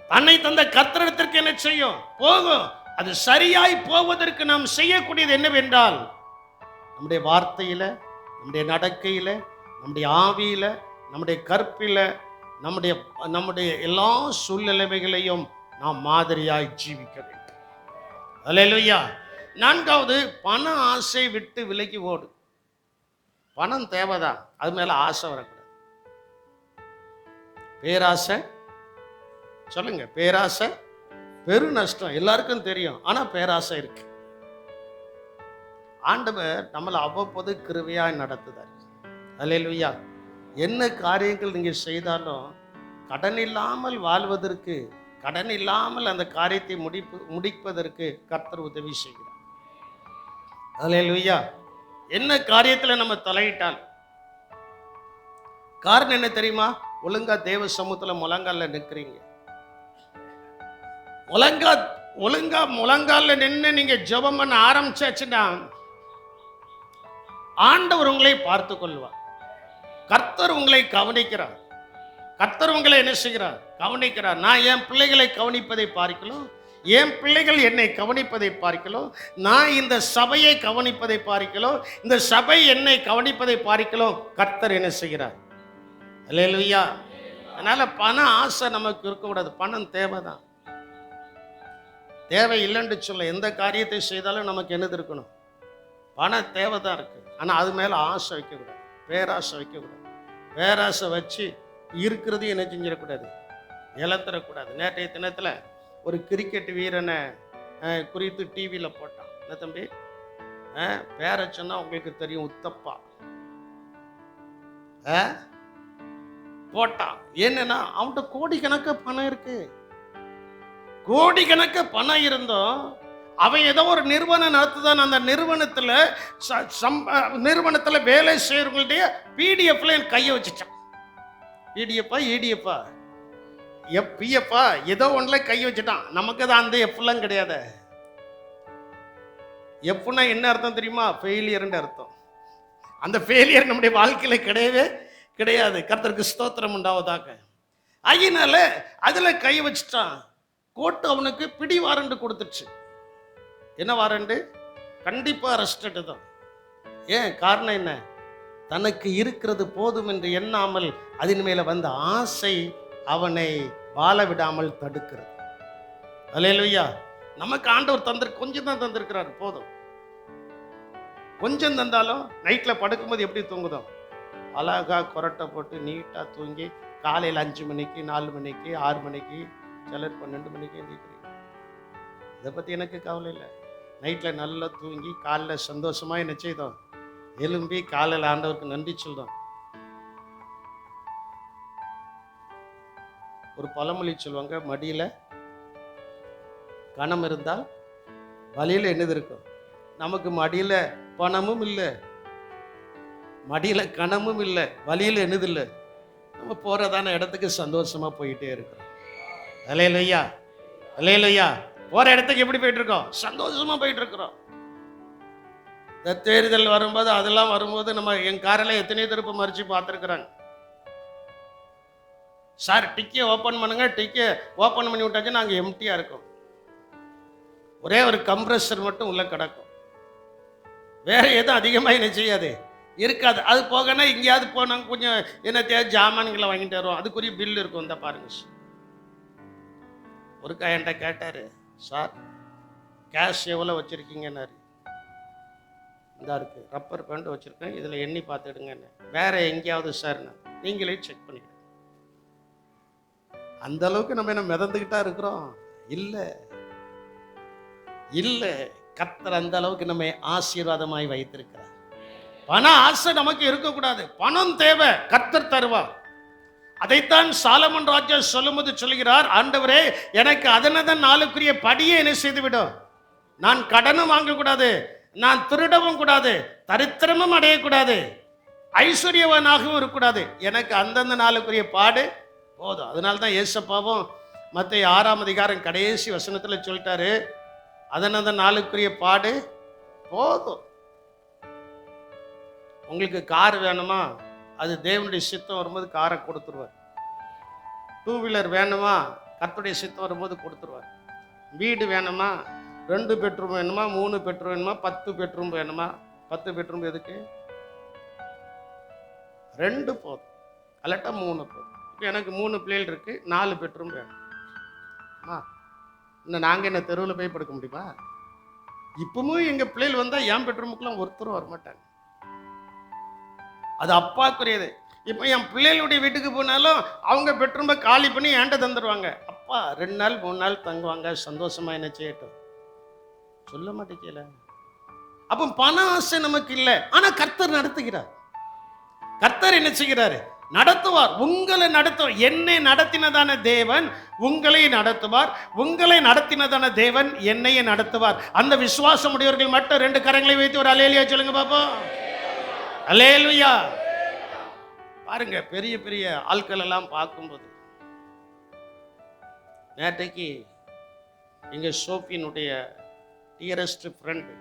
A: தன்னை தந்த கர்த்தரிடத்திற்கு என்ன செய்யும்? போகும். அது சரியாய் போவதற்கு நாம் செய்யக்கூடியது என்னவென்றால் நம்முடைய வார்த்தையில, நம்முடைய நடக்கையில, நம்முடைய ஆவியில, நம்முடைய கற்பில, நம்முடைய எல்லா சூழ்நிலைகளையும் நாம் மாதிரியாய் ஜீவிக்க வேண்டும். அல்லேலூயா. 4வது, பண ஆசை விட்டு விலகி ஓடு. பணம் தேவைதான், அது மேல ஆசை வரக்கூடாது. பேராசை, சொல்லுங்க, பேராசை பெரு நஷ்டம், எல்லாருக்கும் தெரியும். ஆனா பேராசை இருக்கு. ஆண்டவர் நம்மளை அவ்வப்போது கிருபையாய் நடத்துதார். அல்லேலூயா. என்ன காரியங்கள் நீங்க செய்தாலும் கடன் இல்லாமல் வாழ்வதற்கு, கடன் இல்லாமல் அந்த காரியத்தை முடிப்பதற்கு கர்த்தர் உதவி செய்கிறார். அல்லேலூயா. என்ன காரியத்தில் நம்ம தலையிட்டால் காரணம் என்ன தெரியுமா? ஒழுங்கா தேவ சமூகத்துல முழங்கால நிற்கிறீங்க. முழங்கால நின்று நீங்க ஜெபம் பண்ண ஆரம்பிச்சாச்சுன்னா ஆண்டவர் உங்களை பார்த்து கொள்வார். கர்த்தர் உங்களை கவனிக்கிறார். கர்த்தர் உங்களை என்ன செய்கிறார்? கவனிக்கிறார். நான் என் பிள்ளைகளை கவனிப்பதை பார்க்கலாம், என் பிள்ளைகள் என்னை கவனிப்பதை பார்க்கலாம், நான் இந்த சபையை கவனிப்பதை பார்க்கலாம், இந்த சபை என்னை கவனிப்பதை பார்க்கலாம். கர்த்தர் என்ன செய்கிறார்? அல்லேலூயா. அதனால பண ஆசை நமக்கு இருக்கக்கூடாது. பணம் தேவைதான், தேவை இல்லைன்னு சொல்ல. எந்த காரியத்தை செய்தாலும் நமக்கு என்னது இருக்கணும்? பணம் தேவைதான் இருக்கு. ஆனால் அது மேலே ஆசை வைக்கக்கூடாது, பேராசை வைக்கக்கூடாது. பேராசை வச்சு இருக்கிறது என்ன செஞ்சிடக்கூடாது? இழந்துடக்கூடாது. நேற்றைய தினத்தில் ஒரு கிரிக்கெட் வீரனை குறித்து டிவியில் போட்டான். என்ன தம்பி, பேரை சொன்னா உங்களுக்கு தெரியும், உத்தப்பா போட்டான். என்னன்னா அவன்கிட்ட கோடிக்கணக்க பணம் இருக்கு. கோடிக்கணக்க பணம் இருந்தோம் அவன் ஏதோ ஒரு நிறுவனம் நடத்துதான். அந்த நிறுவனத்துல வேலை செய்யறவங்கள்ட்ட பிடிஎஃப்ல என் கையை வச்சுச்சான். பிடிஎஃப்பா இடிஎஃப்பா பிஎஃப்பா ஏதோ ஒன்றுல கையை வச்சுட்டான். நமக்கு தான் அந்த எஃப்லாம் கிடையாது. எஃப்னா என்ன அர்த்தம் தெரியுமா? ஃபெயிலியர்னு அர்த்தம். அந்த ஃபெயிலியர் நம்முடைய வாழ்க்கையில கிடையவே கிடையாது. கர்த்தருக்கு ஸ்தோத்திரம் உண்டாவதாக. அதனால அதுல கை வச்சுட்டான். கோர்ட்டு அவனுக்கு பிடி வாரண்ட் கொடுத்துச்சு. என்ன வாரண்ட்? கண்டிப்பா அரெஸ்டட் தான். ஏன்? காரணம் என்ன? தனக்கு இருக்கிறது போதும் என்று எண்ணாமல் அதன் மேல வந்த ஆசை அவனை வாழ விடாமல் தடுக்கிறது. அல்லேலூயா. நமக்கு ஆண்டவர் கொஞ்சம் தான் தந்திருக்கிறார், போதும். கொஞ்சம் தந்தாலும் நைட்ல படுக்கும்போது எப்படி தூங்குதோம்? அழகா கொரட்டை போட்டு நீட்டா தூங்கி காலையில் 5 மணிக்கு 4 மணிக்கு 6 மணிக்கு சிலர் 12 மணிக்கு எழுந்திக்கிறீங்க. இதை பற்றி எனக்கு கவலை இல்லை. நைட்டில் நல்லா தூங்கி காலையில் சந்தோஷமாக என்ன செய்தோம், எலும்பி காலையில் ஆண்டவருக்கு நன்றி சொல்றோம். ஒரு பழமொழி சொல்லுவாங்க, மடியில் கணம் இருந்தால் வழியில் என்னது இருக்கும். நமக்கு மடியில் பணமும் இல்லை, மடியில் கணமும் இல்லை, வழியில் என்னது இல்லை. நம்ம போகிறதான இடத்துக்கு சந்தோஷமா போயிட்டே இருக்கிறோம். அல்லேலூயா, அல்லேலூயா. போகிற இடத்துக்கு எப்படி போயிட்டு இருக்கோம், சந்தோஷமா போயிட்டு இருக்கிறோம். இந்த தேர்தல் வரும்போது அதெல்லாம் வரும்போது நம்ம என் காரில் எத்தனை திருப்ப மறிச்சு பார்த்துருக்குறாங்க. சார் டிக்கெட் ஓப்பன் பண்ணுங்க, டிக்கெட் ஓப்பன் பண்ணி விட்டாச்சு, நாங்கள் எம்டியாக இருக்கோம். ஒரே ஒரு கம்ப்ரெஷர் மட்டும் உள்ள கிடக்கும், வேற எதுவும் அதிகமாக என்ன செய்யாது, இருக்காது. அது போகனா எங்கேயாவது போனாங்க கொஞ்சம் என்ன தேவை ஜாமான்களை வாங்கிட்டு வருவோம், அதுக்குரிய பில் இருக்கும். இந்த பாருங்க, ஒருக்கா என்கிட்ட கேட்டார், சார் கேஷ் எவ்வளோ வச்சுருக்கீங்கன்னாரு. இந்தா இருக்கு, ரப்பர் பேண்ட் வச்சுருக்கேன், இதில் எண்ணி பார்த்துடுங்கன்னு. வேற எங்கேயாவது சார், நீங்களே செக் பண்ணிக்கிட்டு. அந்த அளவுக்கு நம்ம என்ன மிதந்துக்கிட்டா இருக்கிறோம்? இல்லை இல்லை, கர்த்தர் அந்த அளவுக்கு நம்ம ஆசீர்வாதமாய் வைத்திருக்கிறார். பண ஆசை நமக்கு இருக்கக்கூடாது. பணம் தேவை, கர்த்தர் தருவார். அதைத்தான் சாலமன் ராஜா சொல்லும்போது சொல்கிறார், ஆண்டவரே எனக்கு அதனதன் நாளுக்குரிய படியே என்ன செய்துவிடும். நான் கடனும் வாங்கக்கூடாது, நான் திருடவும் கூடாது, தரித்திரமும் அடையக்கூடாது, ஐஸ்வர்யவனாகவும் இருக்கக்கூடாது. எனக்கு அந்தந்த நாளுக்குரிய பாடு போதும். அதனால தான் ஏசப்பாவும் மத்தேயு 6ஆம் அதிகாரம் கடைசி வசனத்தில் சொல்லிட்டாரு, அதனந்த நாளுக்குரிய பாடு போதும். உங்களுக்கு கார் வேணுமா, அது தேவனுடைய சித்தம் வரும்போது காரை கொடுத்துருவார். 2 வீலர் வேணுமா, கர்த்தருடைய சித்தம் வரும்போது கொடுத்துருவார். வீடு வேணுமா, 2 பெட்ரூம் வேணுமா, 3 பெட்ரூம் வேணுமா, 10 பெட்ரூம் வேணுமா. 10 பெட்ரூம் எதுக்கு, 2 போதும், அல்லாட்டா 3 போதும். இப்போ எனக்கு 3 பிள்ளைகள் இருக்கு, 4 பெட்ரூம் வேணும். இன்னும் நாங்கள் என்ன தெருவில் போய் படுக்க முடியுமா? இப்பவும் எங்கள் பிள்ளைகள் வந்தால் என் பெட்ரூமுக்குலாம் ஒருத்தரும் வரமாட்டாங்க. அது அப்பாக்குரியது. இப்போ என் பிள்ளைகளுடைய வீட்டுக்கு போனாலும் அவங்க பெட்ரூமை காலி பண்ணி என்கிட்ட தந்துடுவாங்க. அப்பா 2 நாள் 3 நாள் தங்குவாங்க, சந்தோஷமா என்ன செய்யட்டும். சொல்ல மாட்டேங்கல. அப்போ பண ஆசை நமக்கு இல்லை, ஆனால் கர்த்தர் நடத்துகிறார். கர்த்தர் என்ன செய்கிறாரு, நடத்துவார். உங்களை நடத்துவார். என்னை நடத்தினதான தேவன் உங்களை நடத்துவார், உங்களை நடத்தினதான தேவன் என்னையே நடத்துவார். அந்த விசுவாசம் உடையவர்கள் மட்டும் 2 கரங்களை வைத்து ஒரு அல்லேலூயா சொல்லுங்க பாப்போம். அல்லேலூயா. பாருங்க, பெரிய பெரிய ஆட்கள் எல்லாம் பார்க்கும்போது, நேற்றைக்கு எங்க சோஃபியினுடைய டியரஸ்ட் ஃப்ரெண்டு,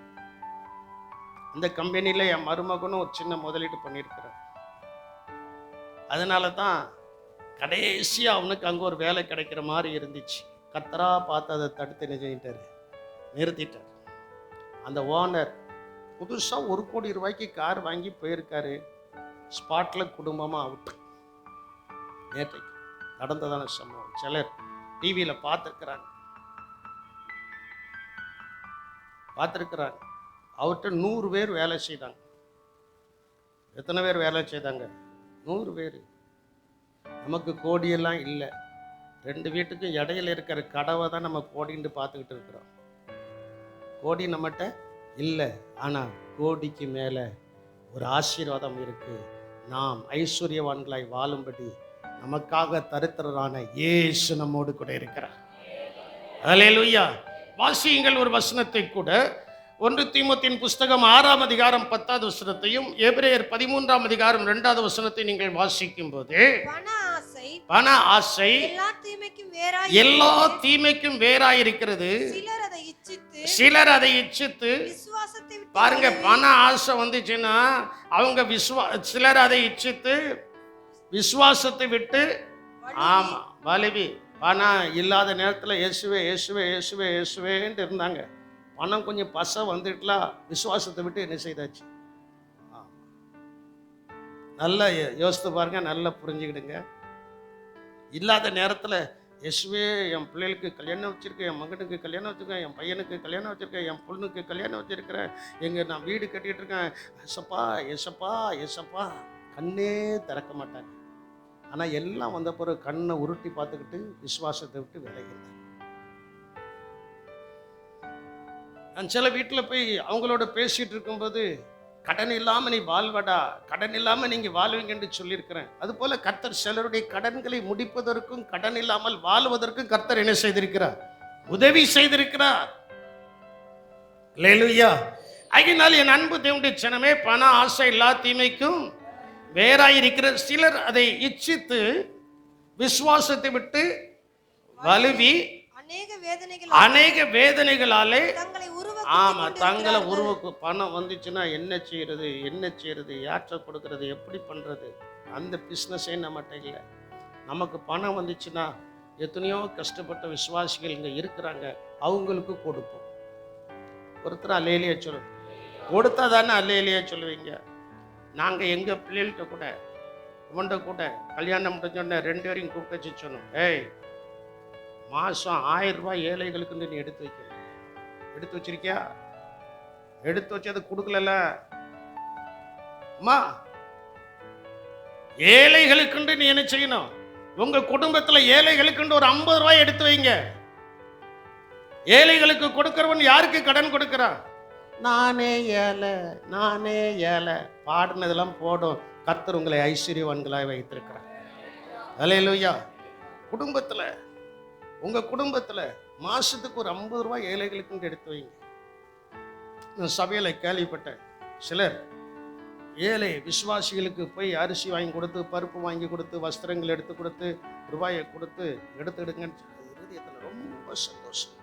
A: அந்த கம்பெனியில் என் மருமகனும் ஒரு சின்ன முதலீடு பண்ணியிருக்கிறார். அதனால தான் கடைசியாக அவனுக்கு அங்கே ஒரு வேலை கிடைக்கிற மாதிரி இருந்துச்சு. கர்த்தரா பார்த்து அதை தடுத்து என்ன செஞ்சிட்டாரு, நிறுத்திட்டார். அந்த ஓனர் புதுசாக 1 கோடி ரூபாய்க்கு கார் வாங்கி போயிருக்காரு. ஸ்பாட்டில் குடும்பமாக அவுட். நேற்றைக்கு நடந்ததான சம்பவம் சிலர் டிவியில் பார்த்துருக்குறாங்க. அவர்கிட்ட 100 பேர் வேலை செய்தாங்க. எத்தனை பேர் வேலை செய்தாங்க? 100 பேர். நமக்கு கோடியெல்லாம் இல்லை. 2 வீட்டுக்கும் இடையில இருக்கிற கடவை தான் நம்ம கோடின்னு பார்த்துக்கிட்டு இருக்கிறோம். கோடி நம்மகிட்ட இல்லை, ஆனால் கோடிக்கு மேலே ஒரு ஆசீர்வாதம் இருக்கு. நாம் ஐஸ்வர்யவான்களாய் வாழும்படி நமக்காக தரித்திரரான இயேசு நம்மோடு கூட இருக்கிறார். அல்லேலூயா. வாசியுங்கள் ஒரு வசனத்தை கூட. 1 தீமோத்தேயின் புஸ்தகம் 6ஆம் அதிகாரம் 10வது வசனத்தையும் எபிரேயர் 13ஆம் அதிகாரம் 2வது வசனத்தை நீங்கள் வாசிக்கும் போது, பண ஆசை எல்லா தீமைக்கும் வேறாயிருக்கிறது. சிலர் அதை இச்சித்து பாருங்க, பண ஆசை வந்துச்சுன்னா அவங்க சிலர் அதை இச்சித்து விசுவாசத்தை விட்டு, ஆமா வலிவி பணம் இல்லாத நேரத்தில் இயேசுவே இயேசுவே இயேசுவே இயேசுவேன்ட்டு இருந்தாங்க. பணம் கொஞ்சம் பசை வந்துட்டுலாம் விசுவாசத்தை விட்டு என்ன செய்தாச்சு. நல்லா யோசித்து பாருங்க, நல்லா புரிஞ்சுக்கிடுங்க. இல்லாத நேரத்தில் இயேசுவே என் பிள்ளைகளுக்கு கல்யாணம் வச்சுருக்கேன், என் மகனுக்கு கல்யாணம் வச்சுருக்கேன், என் பையனுக்கு கல்யாணம் வச்சுருக்கேன், என் பொண்ணுக்கு கல்யாணம் வச்சுருக்கிறேன், நான் வீடு கட்டிகிட்டு இருக்கேன், எசப்பா எசப்பா எசப்பா, கண்ணே திறக்க மாட்டாங்க. ஆனால் எல்லாம் வந்த பிறகு கண்ணை உருட்டி பார்த்துக்கிட்டு விசுவாசத்தை விட்டு விலகினார். நான் சில வீட்டில் போய் அவங்களோட பேசிட்டு இருக்கும்போது, கடன் இல்லாமல் நீ வாழ்வடா, கடன் இல்லாமல் நீங்கள் வாழ்வீங்கன்னு சொல்லியிருக்கிறேன். அதுபோல கர்த்தர் சிலருடைய கடன்களை முடிப்பதற்கும் கடன் இல்லாமல் வாழ்வதற்கும் கர்த்தர் என்ன செய்திருக்கிறார்? உதவி செய்திருக்கிறார். அல்லேலூயா. ஆகையினால் என் அன்பு தேவனுடைய ஜனமே, பண ஆசை எல்லா தீமைக்கும் வேறாயிருக்கிற சிலர் அதை இச்சித்து விசுவாசத்தை விட்டு வலுவி அநேக வேதனைகளாலே தங்களை உருவக்கு பணம் வந்துச்சுன்னா என்ன செய்யறது, யாற்ற கொடுக்கறது, எப்படி பண்றது, அந்த பிஸ்னஸே நம்மகிட்ட இல்லை. நமக்கு பணம் வந்துச்சுன்னா எத்தனையோ கஷ்டப்பட்ட விசுவாசிகள் இங்கே இருக்கிறாங்க, அவங்களுக்கு கொடுப்போம். ஒருத்தர் அல்லேலியா சொல்லு கொடுத்தா தானே அல்லேலியா சொல்லுவீங்க. நாங்கள் எங்கள் பிள்ளைகள்கிட்ட கூட இவன்கிட்ட கூட கல்யாணம் முடிஞ்சோடனே 2 பேரையும் கூப்பிட்டு வச்சு சொன்னோம், ஏய் மாதம் 1000 ரூபாய் ஏழைகளுக்கு நீ எடுத்து வைக்க, எடுத்து வச்சிருக்கியா? எடுத்து வச்சு அது கொடுக்கல அம்மா. ஏழைகளுக்குண்டு நீ என்ன செய்யணும்? உங்க குடும்பத்தில் ஏழைகளுக்குண்டு ஒரு 50 ரூபாய் எடுத்து வைங்க. ஏழைகளுக்கு கொடுக்கிறவன் யாருக்கு கடன் கொடுக்கிறான்? நானே ஏழை பாடினதெல்லாம் போடும். கர்த்தர் உங்களை ஐஸ்வர்யவான்களாய் வைத்திருக்கிறார். அல்லேலூயா. குடும்பத்தில் உங்க குடும்பத்தில் மாசத்துக்கு ஒரு 50 ரூபாய் ஏழைகளுக்கு எடுத்து வைங்க. நான் சபையில் கேள்விப்பட்டேன், சிலர் ஏழை விசுவாசிகளுக்கு போய் அரிசி வாங்கி கொடுத்து, பருப்பு வாங்கி கொடுத்து, வஸ்திரங்கள் எடுத்து கொடுத்து, ரூபாயை கொடுத்து எடுத்துடுங்கன்னு இருதயத்தில் ரொம்ப சந்தோஷம்.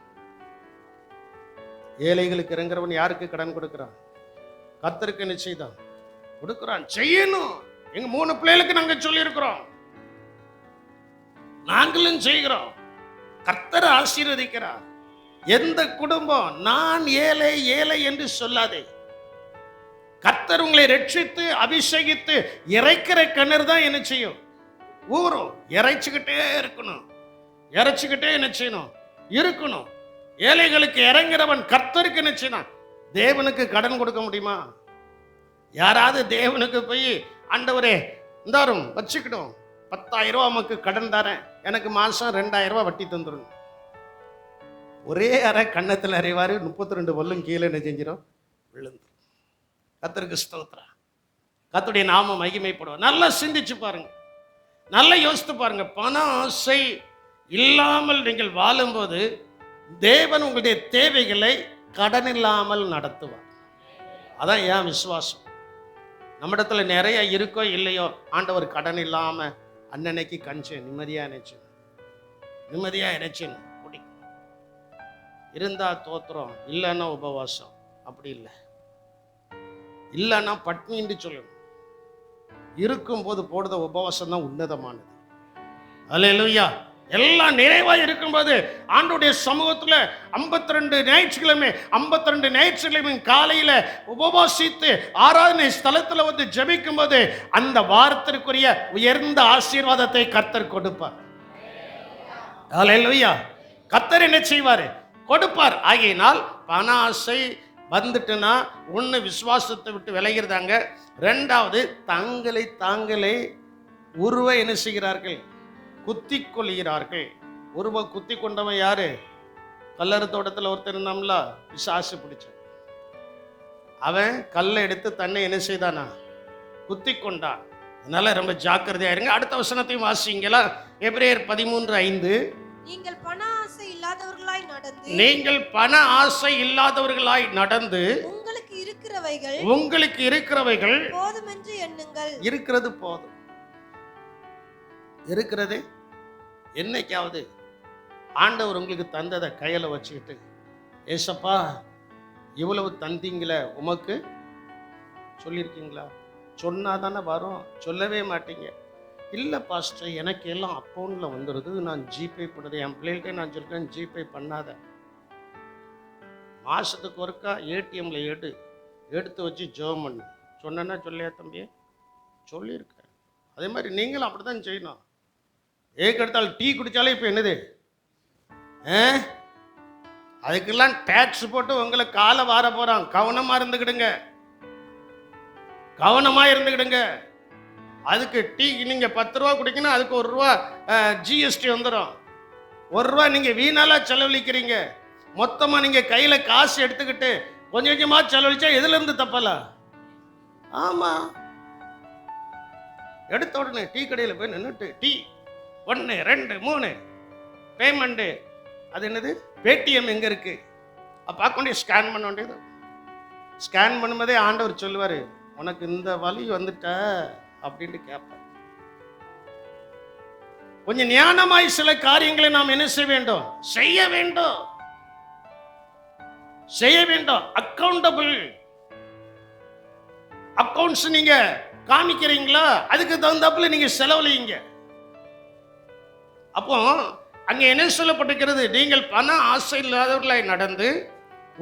A: ஏழைகளுக்கு இறங்குறவன் யாருக்கு கடன் கொடுக்கிறான்? கர்த்தருக்கு என்ன செய்தான்? கொடுக்கிறான். செய்யணும். எங்க 3 பிள்ளைகளுக்கு நாங்க சொல்லியிருக்கிறோம், நாங்களும் செய்கிறோம். கர்த்தர் ஆசீர்வதிக்கிறார். எந்த குடும்பம் நான் ஏழை என்று சொல்லாதே. கர்த்தர் உங்களை ரட்சித்து அபிஷேகித்து இறைக்கிற கிணறு தான் என்ன செய்யும்? ஊறும். இறைச்சிக்கிட்டே இருக்கணும், இறைச்சிக்கிட்டே என்ன செய்யணும்? இருக்கணும். ஏழைகளுக்கு இறங்கிறவன் கர்த்தருக்கு என்ன செய்யணும்? தேவனுக்கு கடன் கொடுக்க முடியுமா? யாராவது தேவனுக்கு போய், ஆண்டவரே இந்தாரும் வச்சுக்கிட்டோம், 10,000 ரூபா நமக்கு கடன் தரேன், எனக்கு மாசம் 2,000 ரூபா வட்டி தந்துடும், ஒரே அரை கன்னத்தில் அறிவாரு, 32 பல்லும் கீழே என்ன செஞ்சிடும்? விழுந்து. கர்த்தருக்கு ஸ்தோத்திரம். கர்த்தருடைய நாமம் மகிமைப்படுவோம். நல்லா சிந்திச்சு பாருங்க, நல்லா யோசித்து பாருங்க. பண ஆசை இல்லாமல் நீங்கள் வாழும்போது தேவன் உங்களுடைய தேவைகளை கடன் இல்லாமல் நடத்துவார். அதான் ஏன் விசுவாசம். நம்மிடத்துல நிறைய இருக்கோ இல்லையோ, ஆண்டவர் கடன் இல்லாம அன்னன்னைக்கு கஞ்சி நிம்மதியா நினைச்சேன் குடிக்கும். இருந்தா தோத்திரம், இல்லைன்னா உபவாசம். அப்படி இல்லைன்னா பட்னின்னு சொல்லணும். இருக்கும்போது போடுற உபவாசம் தான் உன்னதமானது. அல்லேலூயா. எல்லாம் நிறைவா இருக்கும்போது ஆண்டவருடைய சமூகத்துல 52 ஞாயிற்றுக்கிழமை காலையில உபவாசித்து ஆராதனை ஸ்தலத்துல வந்து ஜெபிக்கும் போது அந்த வாரத்திற்குரிய உயர்ந்த ஆசீர்வாதத்தை கர்த்தர் கொடுப்பார். அல்லேலூயா. கர்த்தர் என்ன செய்வாரு? கொடுப்பார். ஆகையினால் பண ஆசை வந்துட்டுனா ஒன்று விசுவாசத்தை விட்டு விலகிறதாங்க. 2வது தாங்களே உருவ என்ன செய்கிறார்கள்? குத்தி கொள்கிறார்கள். உருவ குத்தி கொண்டவன் யாரு? கல்லறு தோட்டத்தில் ஒருத்தர் இருந்தாம்ல, பிசாசு பிடிச்ச அவன் கல்லை எடுத்து தன்னை என்ன செய்தானா? குத்தி கொண்டான். அதனால ரொம்ப ஜாக்கிரதையா இருங்க. அடுத்த வசனத்தையும் வாசிங்களா? எபிரேயர் 13:5. நீங்கள் பண ஆசை இல்லாதவர்களாய் நடந்து உங்களுக்கு இருக்கிறவைகள் போதும் என்று எண்ணுங்கள். இருக்கிறது போதும். இருக்கிறது என்னைக்காவது ஆண்டவர் உங்களுக்கு தந்ததை கையில வச்சுக்கிட்டு, ஏசப்பா இவ்வளவு தந்தீங்களே உமக்கு சொல்லியிருக்கீங்களா? சொன்னாதானே வரும். சொல்லவே மாட்டீங்க. இல்லை பாஸ்டர், எனக்கு எல்லாம் அக்கௌண்ட்ல வந்துடுது, நான் ஜிபே பண்ணுறது. என் பிள்ளைகிட்டே நான் சொல்லிட்டேன், ஜிபே பண்ணாத, மாசத்துக்கு ஒருக்கா ஏடிஎம்ல எடுத்து வச்சு ஜெபம் பண்ணு சொன்னா சொல்லியா தம்பி? சொல்லியிருக்கேன். அதே மாதிரி நீங்களும் அப்படித்தான் செய்யணும். ஏக்கெடுத்தால் டீ குடித்தாலே இப்போ என்னது? அதுக்கெல்லாம் டேக்ஸ் போட்டு உங்களை காலை வார போறான். கவனமா இருந்துக்கிடுங்க. அதுக்கு டீ நீங்கள் 10 ரூபா குடிக்கணும், அதுக்கு 1 ரூபா ஜிஎஸ்டி வந்துடும். 1 ரூபா நீங்கள் வீணாலாம் செலவழிக்கிறீங்க. மொத்தமாக நீங்கள் கையில் காசு எடுத்துக்கிட்டு கொஞ்சம் கொஞ்சமாக செலவழிச்சா எதுலேருந்து தப்பல? ஆமாம், எடுத்த உடனே டீ கடையில் போய் நின்றுட்டு டீ 1 2 3 பேமெண்ட்டு. அது என்னது? பேடிஎம் எங்கே இருக்கு? பார்க்க வேண்டிய ஸ்கேன் பண்ண வேண்டியது. ஸ்கேன் பண்ணும்போதே ஆண்டவர் சொல்லுவார், உனக்கு இந்த வழி வந்துட்ட அப்படின்ட்டு கேட்பார். கொஞ்சம் ஞானமாய் சில காரியங்களை நாம் என்ன செய்ய வேண்டும்? செய்ய வேண்டும், செய்ய வேண்டும். அக்கௌண்டபிள் அக்கவுண்ட்ஸ் நீங்க காமிக்கிறீங்களா, அதுக்கு தகுந்தாப்புல நீங்க செலவழிங்க. அப்போ அங்க என்ன சொல்லப்பட்டிருக்கிறது? நீங்கள் பண ஆசை இல்லாதவர்களாய் நடந்து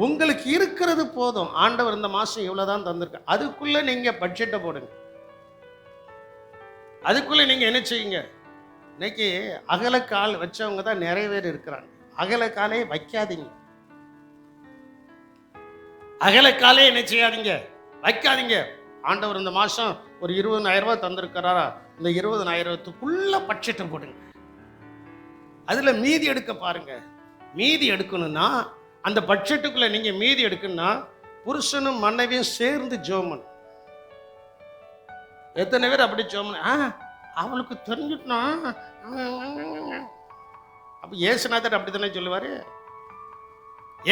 A: உங்களுக்கு இருக்கிறது போதும். ஆண்டவர் இந்த மாசம் இவ்வளவுதான் தந்திருக்க, அதுக்குள்ள நீங்க பட்ஜெட்டை போடுங்க. அதுக்குள்ள நீங்க என்ன செய்யுங்க? இன்னைக்கு அகலக்கால் வச்சவங்க தான் நிறைய பேர் இருக்கிறாங்க. அகலக்காலே வைக்காதீங்க. அகலக்காலே என்ன செய்யாதீங்க? வைக்காதீங்க. ஆண்டவர் இந்த மாசம் ஒரு 20,000 ரூபாய் தந்திருக்கிறாரா, இந்த 20,000த்துக்குள்ள பட்ஜெட்டை போடுங்க. அதுல மீதி எடுக்க பாருங்க. மீதி எடுக்கணும்னா அந்த பட்ஜெட்டுக்குள்ள நீங்க மீதி எடுக்கணும்னா புருஷனும் மனைவியும் சேர்ந்து ஜோமன். எத்தனை பேர் அப்படி ஜோமன்? அவளுக்கு தெரிஞ்சுட்டா அப்ப ஏசுநாதர் அப்படித்தானே சொல்லுவாரு.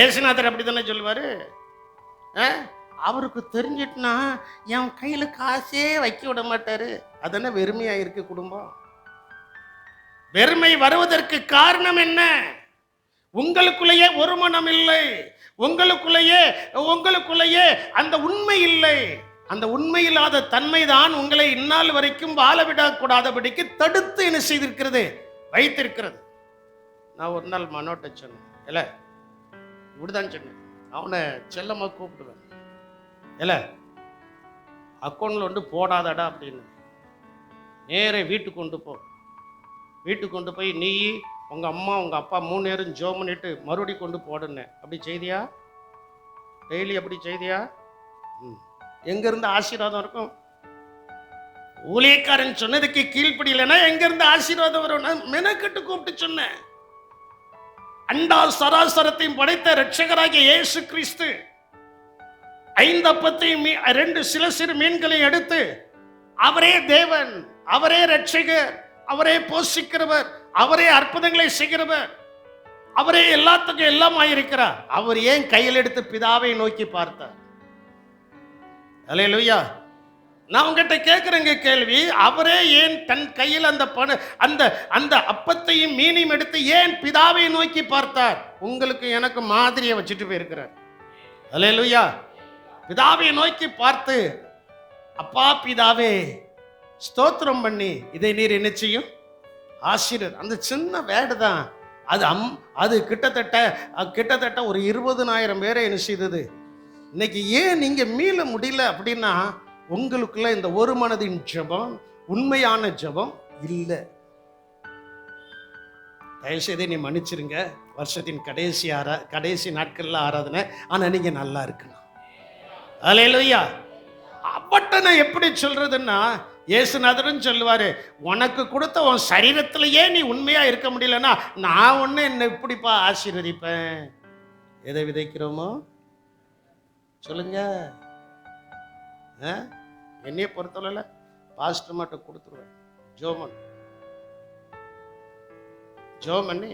A: ஏசுநாதர் அப்படித்தானே சொல்லுவாரு. அவருக்கு தெரிஞ்சிட்டுனா என் கையில காசே வைக்க விட மாட்டாரு. அதென்ன வெறுமையா இருக்கு குடும்பம். வெறுமை வருவதற்கு காரணம் என்ன? உங்களுக்குள்ளேயே ஒரு மனம் இல்லை, உங்களுக்குள்ளேயே அந்த உண்மை இல்லை. அந்த உண்மை இல்லாத தன்மை தான் உங்களை இந்நாள் வரைக்கும் வாழ விடக்கூடாதபடிக்கு தடுத்து என்ன செய்திருக்கிறது? வைத்திருக்கிறது. நான் ஒரு நாள் மனோட்ட சொன்னேன், இல்ல இப்படிதான் சொன்னேன், அவனை செல்லமா கூப்பிடுவேன், இல்ல அக்கௌண்ட்ல வந்து போடாதடா அப்படின்னு. நேர வீட்டுக்கு கொண்டு போ. வீட்டுக்கு கொண்டு போய் நீ உங்க அம்மா உங்க அப்பா 3 நேரம் ஜோம் பண்ணிட்டு மறுபடி கொண்டு போடுனேன். அப்படி செய்தியா? டெய்லி அப்படி செய்தியா? எங்க இருந்து ஆசீர்வாதம் இருக்கும்? ஊழியக்காரன் சொன்னதுக்கு கீழ்ப்படியலைன்னா எங்க இருந்து ஆசீர்வாதம் வரும்? மெனக்கட்டு கூப்பிட்டு சொன்னேன். அண்டா சராசரத்தையும் படைத்த இரட்சகராகிய இயேசு கிறிஸ்து 5 அப்பத்தையும் 2 சிறு மீன்களையும் எடுத்து, அவரே தேவன், அவரே இரட்சகர், அவரே போஷிக்கிறவர், அவரே அற்புதங்களை செய்கிறவர், அவரே எல்லாத்துக்கும் எல்லாமாயிருக்கிறார். அவர் ஏன் கையில் எடுத்து பிதாவை நோக்கி பார்த்தார்? அல்லேலூயா. நான் உங்ககிட்ட கேட்கிறேங்க கேள்வி, அவரே ஏன் தன் கையில் அந்த அப்பத்தையும் மீனையும் எடுத்து ஏன் பிதாவை நோக்கி பார்த்தார்? உங்களுக்கு எனக்கு மாதிரியை வச்சுட்டு போயிருக்கிறார். அல்லேலூயா. பிதாவை நோக்கி பார்த்து, அப்பா பிதாவே ஸ்தோத்திரம் பண்ணி இதை நீர் என்ன செய்யும்? ஆசீர்வாதம். அந்த சின்ன வேடு தான் அது கிட்டத்தட்ட ஒரு 20,000 பேரை என்ன செய்தது. இன்னைக்கு ஏன் நீங்க மீள முடியல அப்படின்னா, உங்களுக்குள்ள இந்த ஒரு மனதின் ஜெபம், உண்மையான ஜெபம் இல்லை. தயவுசெய்து நீ மன்னிச்சிருங்க. வருஷத்தின் கடைசி நாட்கள்ல ஆராதனை, ஆனா நீங்க நல்லா இருக்கணும். அல்லேலூயா. அப்பட்ட நான் எப்படி சொல்றதுன்னா, இயேசுநாதரும் சொல்லுவாரு, உனக்கு கொடுத்த உன் சரீரத்திலேயே நீ உண்மையா இருக்க முடியலன்னா நான் ஒண்ணு என்ன இப்படிப்பா ஆசீர்வதிப்பேன். எதை விதைக்கிறோமோ சொல்லுங்க. என்னைய பொறுத்தவரையில பாஸ்டர் மட்டும் கொடுத்துருவேன். ஜோமண்ணி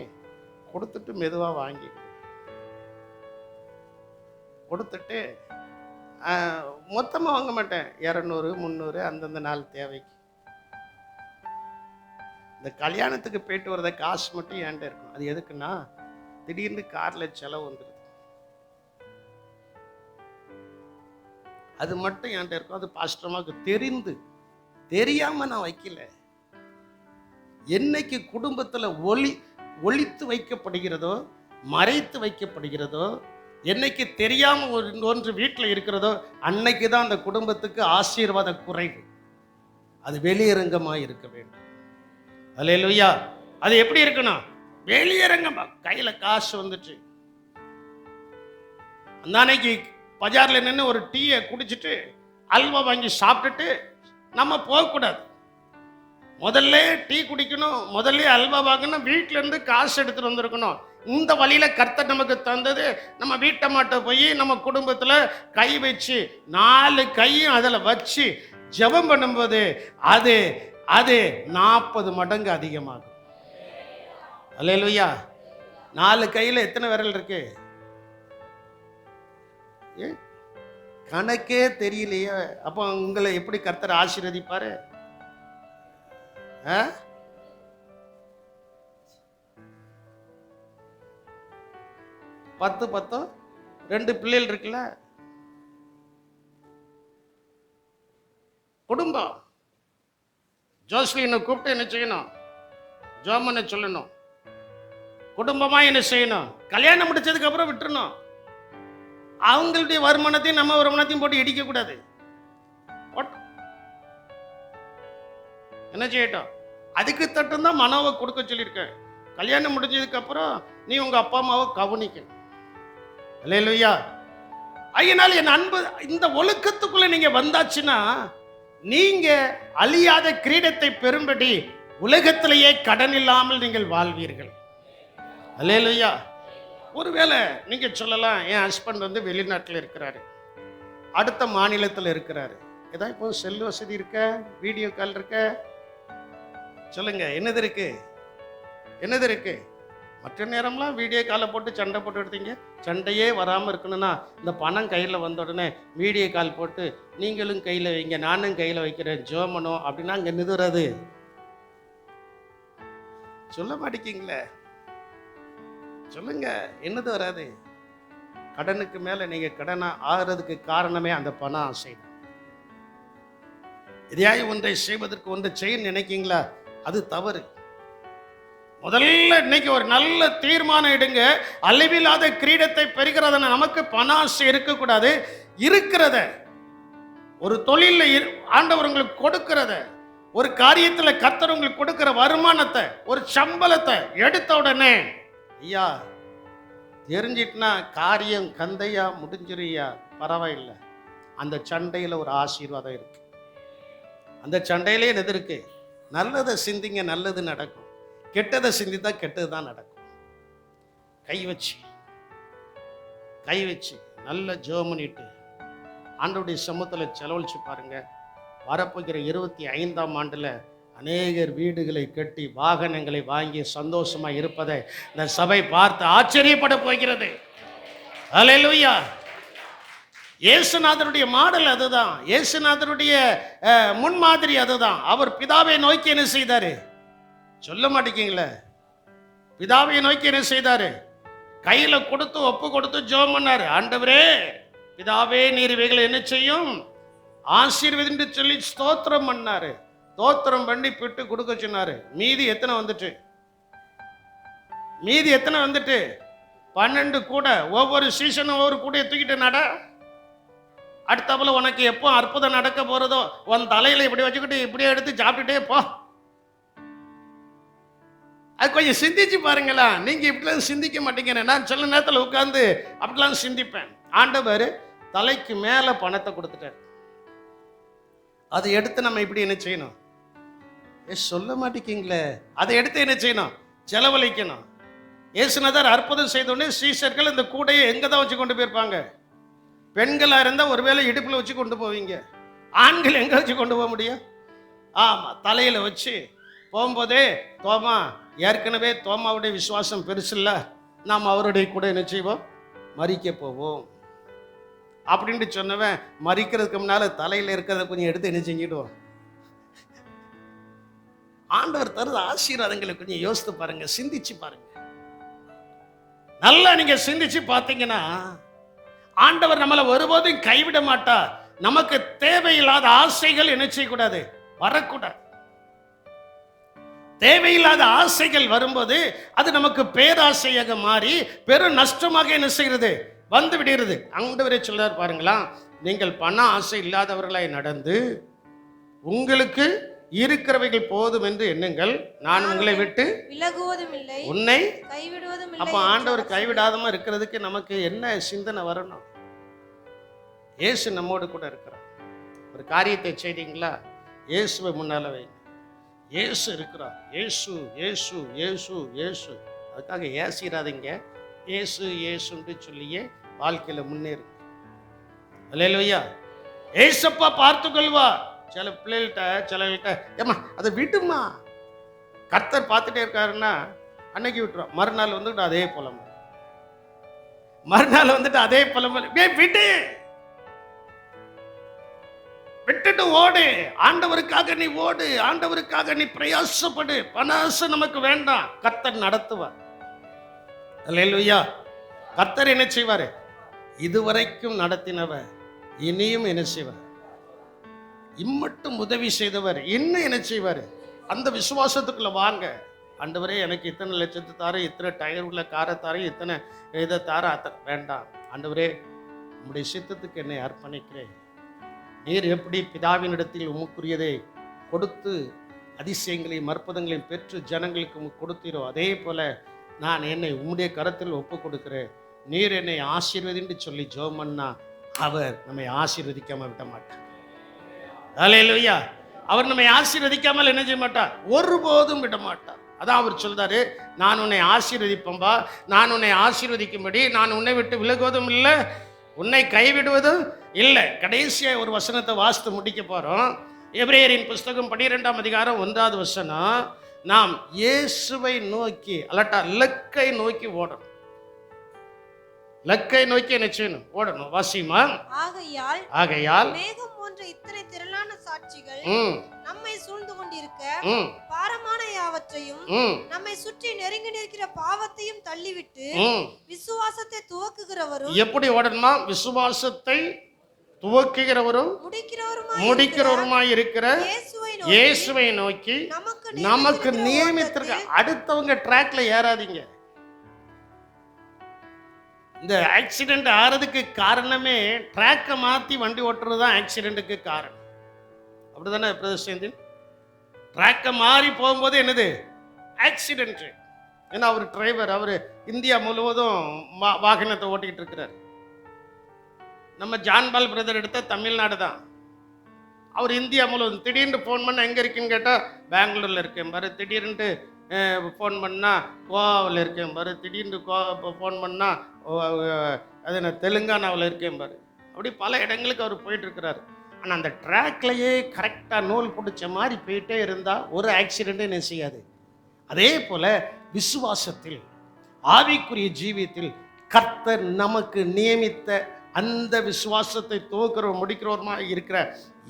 A: கொடுத்துட்டு மெதுவா வாங்கி கொடுத்துட்டு மொத்தமாக வாங்க மாட்டேன். 200 300 அந்தந்த நாள் தேவைக்கு. இந்த கல்யாணத்துக்கு போயிட்டு வரத காசு மட்டும் என்கிட்ட இருக்கும். அது எதுக்குன்னா, திடீர்னு கார்ல செலவு வந்துடுது, அது மட்டும் என்கிட்ட இருக்கும். அது பாஸ்டர்மாவுக்கு தெரியாம நான் வைக்கல. என்னைக்கு குடும்பத்தில் ஒளித்து வைக்கப்படுகிறதோ, மறைத்து வைக்கப்படுகிறதோ, என்னைக்கு தெரியாம ஒன்று வீட்டில் இருக்கிறதோ, அன்னைக்கு தான் அந்த குடும்பத்துக்கு ஆசீர்வாத குறைவு. அது வெளியரங்கமாக இருக்க வேண்டும். அல்லேலூயா. அது எப்படி இருக்கணும்? வெளியரங்கமா. கையில காசு வந்துச்சு, அந்த அன்னைக்கு பஜார்ல நின்று ஒரு டீயை குடிச்சிட்டு அல்வா வாங்கி சாப்பிட்டுட்டு நம்ம போகக்கூடாது. முதல்ல டீ குடிக்கணும், முதல்ல அல்வா வாங்கணும், வீட்டில இருந்து காசு எடுத்துட்டு வந்திருக்கணும். இந்த வழியில கர்த்தர் நமக்கு தந்தது. நம்ம வீட்டம்மாட்ட போய் நம்ம குடும்பத்துல கை வச்சு 4 கையும் அதுல வச்சு ஜெபம் பண்ணும்போது அது அது 40 மடங்கு அதிகமாகும். அல்லேலூயா. 4 கையில எத்தனை விரல் இருக்கு? கணக்கே தெரியலையே. அப்போ உங்களை எப்படி கர்த்தர் ஆசீர்வதிப்பாரு? 10 10 2 பிள்ளைகள் இருக்குல்ல, குடும்பம். ஜோஸ்லினை கூப்பிட்டு என்ன செய்யணும்? ஜோமனை சொல்லணும். குடும்பமா என்ன செய்யணும்? கல்யாணம் முடிச்சதுக்கு அப்புறம் விட்டுறணும். அவங்களுடைய வருமானத்தையும் நம்ம வருமானத்தையும் போட்டு இடிக்க கூடாது. என்ன செய்யட்டும்? அதுக்கு தட்டும் தான் மனோவை கொடுக்க சொல்லியிருக்கேன். கல்யாணம் முடிஞ்சதுக்கு அப்புறம் நீ உங்க அப்பா அம்மாவை கவனிக்கணும். அல்லேலூயா. அதனால என் அன்பு, இந்த ஒழுக்கத்துக்குள்ள நீங்க வந்தாச்சுன்னா நீங்க அழியாத கிரீடத்தை பெறும்படி உலகத்திலேயே கடன் இல்லாமல் நீங்கள் வாழ்வீர்கள். அல்லேலூயா. ஒருவேளை நீங்க சொல்லலாம், என் ஹஸ்பண்ட் வந்து வெளிநாட்டில் இருக்கிறாரு, அடுத்த மாநிலத்தில் இருக்கிறாரு, ஏதாவது இப்போ செல் வசதி இருக்க, வீடியோ கால் இருக்க, சொல்லுங்க என்னது இருக்கு? என்னது இருக்கு? மற்ற நேரம்லாம் வீடியோ காலை போட்டு சண்டை போட்டு எடுத்தீங்க. சண்டையே வராமல் இருக்கணும்னா இந்த பணம் கையில் வந்த உடனே வீடியோ கால் போட்டு நீங்களும் கையில் வைங்க, நானும் கையில் வைக்கிறேன், ஜோமனோ அப்படின்னா அங்கே நிதுறது சொல்ல மாட்டேங்கிங்களே. சொல்லுங்க, என்னது வராது? கடனுக்கு மேல நீங்க கடனா ஆகிறதுக்கு காரணமே அந்த பண ஆசை. எதையாவது ஒன்றை செய்வதற்கு ஒன்றை செய்ய நினைக்கீங்களா? அது தவறு. முதல்ல இன்னைக்கு ஒரு நல்ல தீர்மானம் எடுங்க. அளவில்லாத கிரீடத்தை பெறுகிறத நமக்கு பண ஆசை இருக்கக்கூடாது. இருக்கிறத, ஒரு தொழிலில் ஆண்டவர் உங்களுக்கு கொடுக்கிறத, ஒரு காரியத்தில் கர்த்தர் உங்களுக்கு கொடுக்கிற வருமானத்தை, ஒரு சம்பளத்தை எடுத்த உடனே ஐயா தெரிஞ்சிட்டுனா காரியம் கந்தையா முடிஞ்சிருயா, பரவாயில்லை. அந்த சண்டையில் ஒரு ஆசீர்வாதம் இருக்கு. அந்த சண்டையிலே எது இருக்கு? நல்லதை சிந்திங்க, நல்லது நடக்கும். கெட்டதை சிந்தித்தா கெட்டது தான் நடக்கும். கை வச்சு நல்ல ஜெபம் பண்ணிட்டு ஆண்டவருடைய சமூகத்தில் செலவழிச்சு பாருங்க. வரப்போகிற 25ஆம் ஆண்டுல அநேகர் வீடுகளை கட்டி வாகனங்களை வாங்கி சந்தோஷமா இருப்பதை இந்த சபை பார்த்து ஆச்சரியப்பட போகிறது. அல்லேலூயா. இயேசுநாதருடைய மாடல் அதுதான். இயேசுநாதருடைய முன்மாதிரி அதுதான். அவர் பிதாவை நோக்கி என்ன செய்தாரு? சொல்ல மாட்டேங்கீங்களே. பிதாவை நோக்கி என்ன செய்தாரு? கையில கொடுத்து ஒப்பு கொடுத்து ஜெபம் பண்ணாரு. ஆண்டவரே பிதாவே நீர் இவைகளை என்ன செய்யும்? ஆசீர்வதின்னு சொல்லி ஸ்தோத்திரம் பண்ணாரு. ஸ்தோத்திரம் பண்ணி பிட்டு கொடுக்க சொன்னாரு. மீதி எத்தனை வந்துட்டு? 12 கூட. ஒவ்வொரு சீசனும் ஒவ்வொரு கூடையை தூக்கிட்டு நட. அடுத்தப்பல உனக்கு எப்போ அற்புதம் நடக்க போறதோ உன் தலையில இப்படி வச்சுக்கிட்டு இப்படியே எடுத்து சாப்பிட்டுட்டே போ. அது கொஞ்சம் சிந்திச்சு பாருங்களா. நீங்க இப்படிலாம் சிந்திக்க மாட்டீங்க. நான் சில நேரத்தில் உட்கார்ந்து அப்படிலாம் சிந்திப்பேன். ஆண்டவர் தலைக்கு மேல பணத்தை கொடுத்துட்டார். அதை எடுத்து நம்ம இப்படி என்ன செய்யணும்? சொல்ல மாட்டேங்கிங்களே. அதை எடுத்து என்ன செய்யணும்? செலவழிக்கணும். இயேசுநாதர் அற்புதம் செய்தோடனே சீஷர்கள் இந்த கூடையை எங்க தான் வச்சு கொண்டு போயிருப்பாங்க? பெண்களா இருந்தா ஒருவேளை இடுப்புல வச்சு கொண்டு போவீங்க. ஆண்கள் எங்க வச்சு கொண்டு போக முடியும்? ஆமா, தலையில வச்சு போகும்போதே தோமா, ஏற்கனவே தோமாவுடைய விசுவாசம் பெருசு இல்லை, நாம் அவருடைய கூட என்ன செய்வோம்? மறிக்க போவோம் அப்படின்ட்டு சொன்னவன் மறிக்கிறதுக்கு முன்னால தலையில இருக்கிறத கொஞ்சம் எடுத்து என்ன செஞ்சிடுவோம். ஆண்டவர் தருது ஆசீர்வாதங்களை கொஞ்சம் யோசித்து பாருங்க, சிந்திச்சு பாருங்க. நல்லா நீங்க சிந்திச்சு பார்த்தீங்கன்னா ஆண்டவர் நம்மளை ஒருபோதும் கைவிட மாட்டார். நமக்கு தேவையில்லாத ஆசைகள் என்ன செய்யக்கூடாது? வரக்கூடாது. தேவையில்லாத ஆசைகள் வரும்போது அது நமக்கு பேராசையாக மாறி பெரும் நஷ்டமாக என்ன செய்கிறது? வந்து விடுகிறது. ஆண்டவரே சொல்றார் பாருங்களா, நீங்கள் பண ஆசை இல்லாதவர்களாய் நடந்து உங்களுக்கு இருக்கிறவைகள் போதும் என்று எண்ணுங்கள், நான் உங்களை விட்டு
B: விலகுவதும் இல்லை,
A: உன்னை
B: கைவிடுவதும் இல்லை.
A: அப்ப ஆண்டவர் கைவிடாதமா இருக்கிறதுக்கு நமக்கு என்ன சிந்தனை வரணும்? இயேசு நம்மோடு கூட இருக்கிறார். ஒரு காரியத்தை செய்தீங்களா? இயேசுவை முன்னால வைங்க. இயேசு இருக்கிறார். இயேசு இயேசு இயேசு இயேசு. அதுக்காக ஏசிடாதீங்க. இயேசு இயேசுன்னு சொல்லியே வாழ்க்கையில முன்னேறு. அல்லேலூயா. ஏசப்பா பார்த்துக்கொள்வா. சில பிள்ளைகள்கிட்ட ஏமா அதை விடுமா, கர்த்தர் பார்த்துட்டே இருக்காருன்னா அன்னைக்கு விட்டுரும். மறுநாள் வந்துட்டு அதே புலம்பு, மறுநாள் வந்துட்டு அதே புலம்பு. விடு, விட்டுட்டு ஓடு. ஆண்டவருக்காக நீ ஓடு, ஆண்டவருக்காக நீ பிரயாசப்படு. பணாசை நமக்கு வேண்டாம். கர்த்தர் நடத்துவார். அல்லேலூயா. கர்த்தர் என்ன செய்வாரு? இதுவரைக்கும் நடத்தினவர் இனியும் என்ன செய்வார்? இம்மட்டும் உதவி செய்தவர் இன்னும் என்ன செய்வார்? அந்த விசுவாசத்துக்குள்ள வாங்க. ஆண்டவரே, எனக்கு இத்தனை லட்சத்து தார, இத்தனை டயர் உள்ள காரை தார, இத்தனை இதை தார, வேண்டாம். ஆண்டவரே, உம்முடைய சித்தத்துக்கு என்னை அர்ப்பணிக்கிறேன். நீர் எப்படி பிதாவினிடத்தில் உமக்குரியதை கொடுத்து அதிசயங்களையும் அற்புதங்களையும் பெற்று ஜனங்களுக்கு கொடுத்தீரோ, அதே போல நான் என்னை உம்முடைய கரத்தில் ஒப்பு கொடுக்கிறேன். நீர் என்னை ஆசீர்வதின்னு சொல்லி ஜெபம் பண்ணா அவர் நம்மை ஆசீர்வதிக்காம விட மாட்டார். அல்லேலூயா. அவர் நம்மை ஆசீர்வதிக்காமல் என்ன செய்ய மாட்டார்? ஒருபோதும் விட மாட்டார். அதான் அவர் சொல்றாரு, நான் உன்னை ஆசீர்வதிப்பம்பா, நான் உன்னை ஆசீர்வதிக்கும்படி நான் உன்னை விட்டு விலகுவதும் இல்லை, உன்னை கைவிடுவதும் இல்லை. கடைசியா ஒரு வசனத்தை வாசித்து முடிக்க போறோம். எபிரேயரின் புஸ்தகம் 12ஆம் அதிகாரம் 1வது வசனம். நாம் இயேசுவை நோக்கி லக்கை நோக்கி ஓடணும். லக்கை நோக்கி என்ன செய்யணும்? ஓடணும். வாசிமா. ஆகையால்
B: மேகம் போன்ற இத்தனை திரளான சாட்சிகள் நம்மை சூழ்ந்து கொண்டிருக்க, பாரமான யாவற்றையும் நம்மை சுற்றி நெருங்கி நிற்கிற பாவத்தையும் தள்ளிவிட்டு விசுவாசத்தை துவக்குகிறவரும். எப்படி ஓடணுமா? விசுவாசத்தை துவக்குகிறவரும் முடிக்கிறவருமாய் இருக்கிற இயேசுவை நோக்கி நமக்கு நியமித்திருக்க. அடுத்தவங்க ட்ராக்ல ஏறாதீங்க. இந்த ஆக்சிடென்ட் ஆறதுக்கு காரணமே ட்ராக்கை மாற்றி வண்டி ஓட்டுறது தான் ஆக்சிடென்ட்டுக்கு காரணம். அப்படிதானே பிரதேசத்தின்? ட்ராக்கை மாறி போகும்போது என்னது? ஆக்சிடென்ட். ஏன்னா அவர் டிரைவர், அவர் இந்தியா முழுவதும் வாகனத்தை ஓட்டிக்கிட்டு இருக்கிறார். நம்ம ஜான்பால் பிரதர் எடுத்த தமிழ்நாடு தான். அவர் இந்தியா முழுவதும் திடீர்னு ஃபோன் பண்ண எங்கே இருக்குன்னு கேட்டால் பெங்களூரில் இருக்கேன் பாரு, திடீர்னு ஃபோன் பண்ணால் கோவாவில் இருக்கேன் பாரு, திடீர்னு ஃபோன் பண்ணால் அது நான் தெலுங்கானாவில் இருக்கேன் பாரு. அப்படி பல இடங்களுக்கு அவர் போயிட்டுருக்கிறார். ஆனால் அந்த ட்ராக்லையே கரெக்டாக நூல் பிடிச்ச மாதிரி போயிட்டே இருந்தால் ஒரு ஆக்சிடெண்ட்டும் என்ன செய்யாது. அதே போல் விசுவாசத்தில், ஆவிக்குரிய ஜீவியத்தில் கர்த்தர் நமக்கு நியமித்த அந்த விசுவாசத்தை துவக்கிறோம் முடிக்கிறோமா இருக்கிற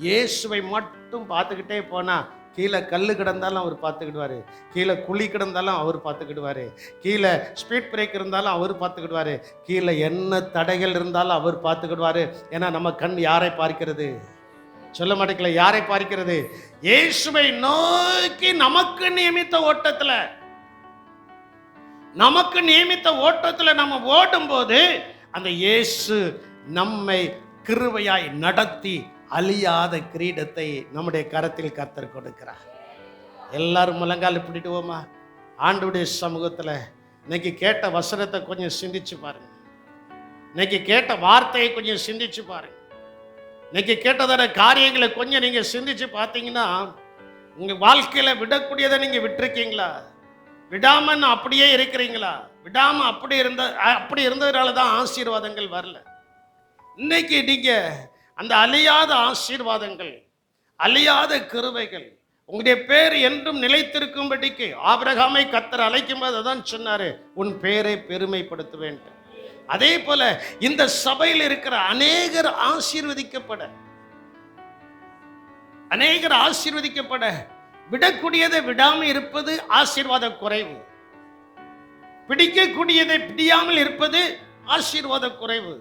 B: இயேசுவை மட்டும் பார்த்துக்கிட்டே போனால், கீழே கல் கிடந்தாலும் அவர் பார்த்துக்கிடுவார், கீழே குழி கிடந்தாலும் அவர் பார்த்துக்கிடுவார், கீழே ஸ்பீட் பிரேக் இருந்தாலும் அவர் பார்த்துக்கிடுவார், கீழே என்ன தடைகள் இருந்தாலும் அவர் பார்த்துக்கிடுவார். ஏன்னா நம்ம கண் யாரை பார்க்கிறது? சொல்ல மாட்டேங்கல, யாரை பார்க்கிறது? இயேசுவை நோக்கி நமக்கு நியமித்த ஓட்டத்தில், நமக்கு நியமித்த ஓட்டத்தில் நம்ம ஓடும் போது அந்த இயேசு நம்மை கிருபையாய் நடத்தி அழியாத கிரீடத்தை நம்முடைய கரத்தில் கர்த்தர் கொடுக்கிறார். எல்லாரும் முழங்கால் பிடிட்டுவோமா? ஆண்டவருடைய சமூகத்தில் இன்னைக்கு கேட்ட வசனத்தை கொஞ்சம் சிந்திச்சு பாருங்க. இன்னைக்கு கேட்ட வார்த்தையை கொஞ்சம் சிந்திச்சு பாருங்க. இன்னைக்கு கேட்டதான காரியங்களை கொஞ்சம் நீங்க சிந்திச்சு பார்த்தீங்கன்னா, உங்க வாழ்க்கையில விடக்கூடியதை நீங்க விட்டுருக்கீங்களா? விடாம அப்படியே இருக்கிறீங்களா? விடாம அப்படி இருந்ததுனால தான் ஆசீர்வாதங்கள் வரல. இன்னைக்கு நீங்க அந்த அழியாத ஆசீர்வாதங்கள், அழியாத கிருபைகள், உங்களுடைய பேர் என்றும் நிலைத்திருக்கும்படிக்கு ஆபிரகாமை கர்த்தர் அழைக்கும் போது அதான் சொன்னாரு, உன் பேரை பெருமைப்படுத்துவேன். அதே போல இந்த சபையில் இருக்கிற அநேகர் ஆசீர்வதிக்கப்பட விடக்கூடியதை விடாம இருப்பது ஆசீர்வாத குறைவு, பிடிக்கக்கூடியதை பிடியாமல் இருப்பது ஆசீர்வாத குறைவு.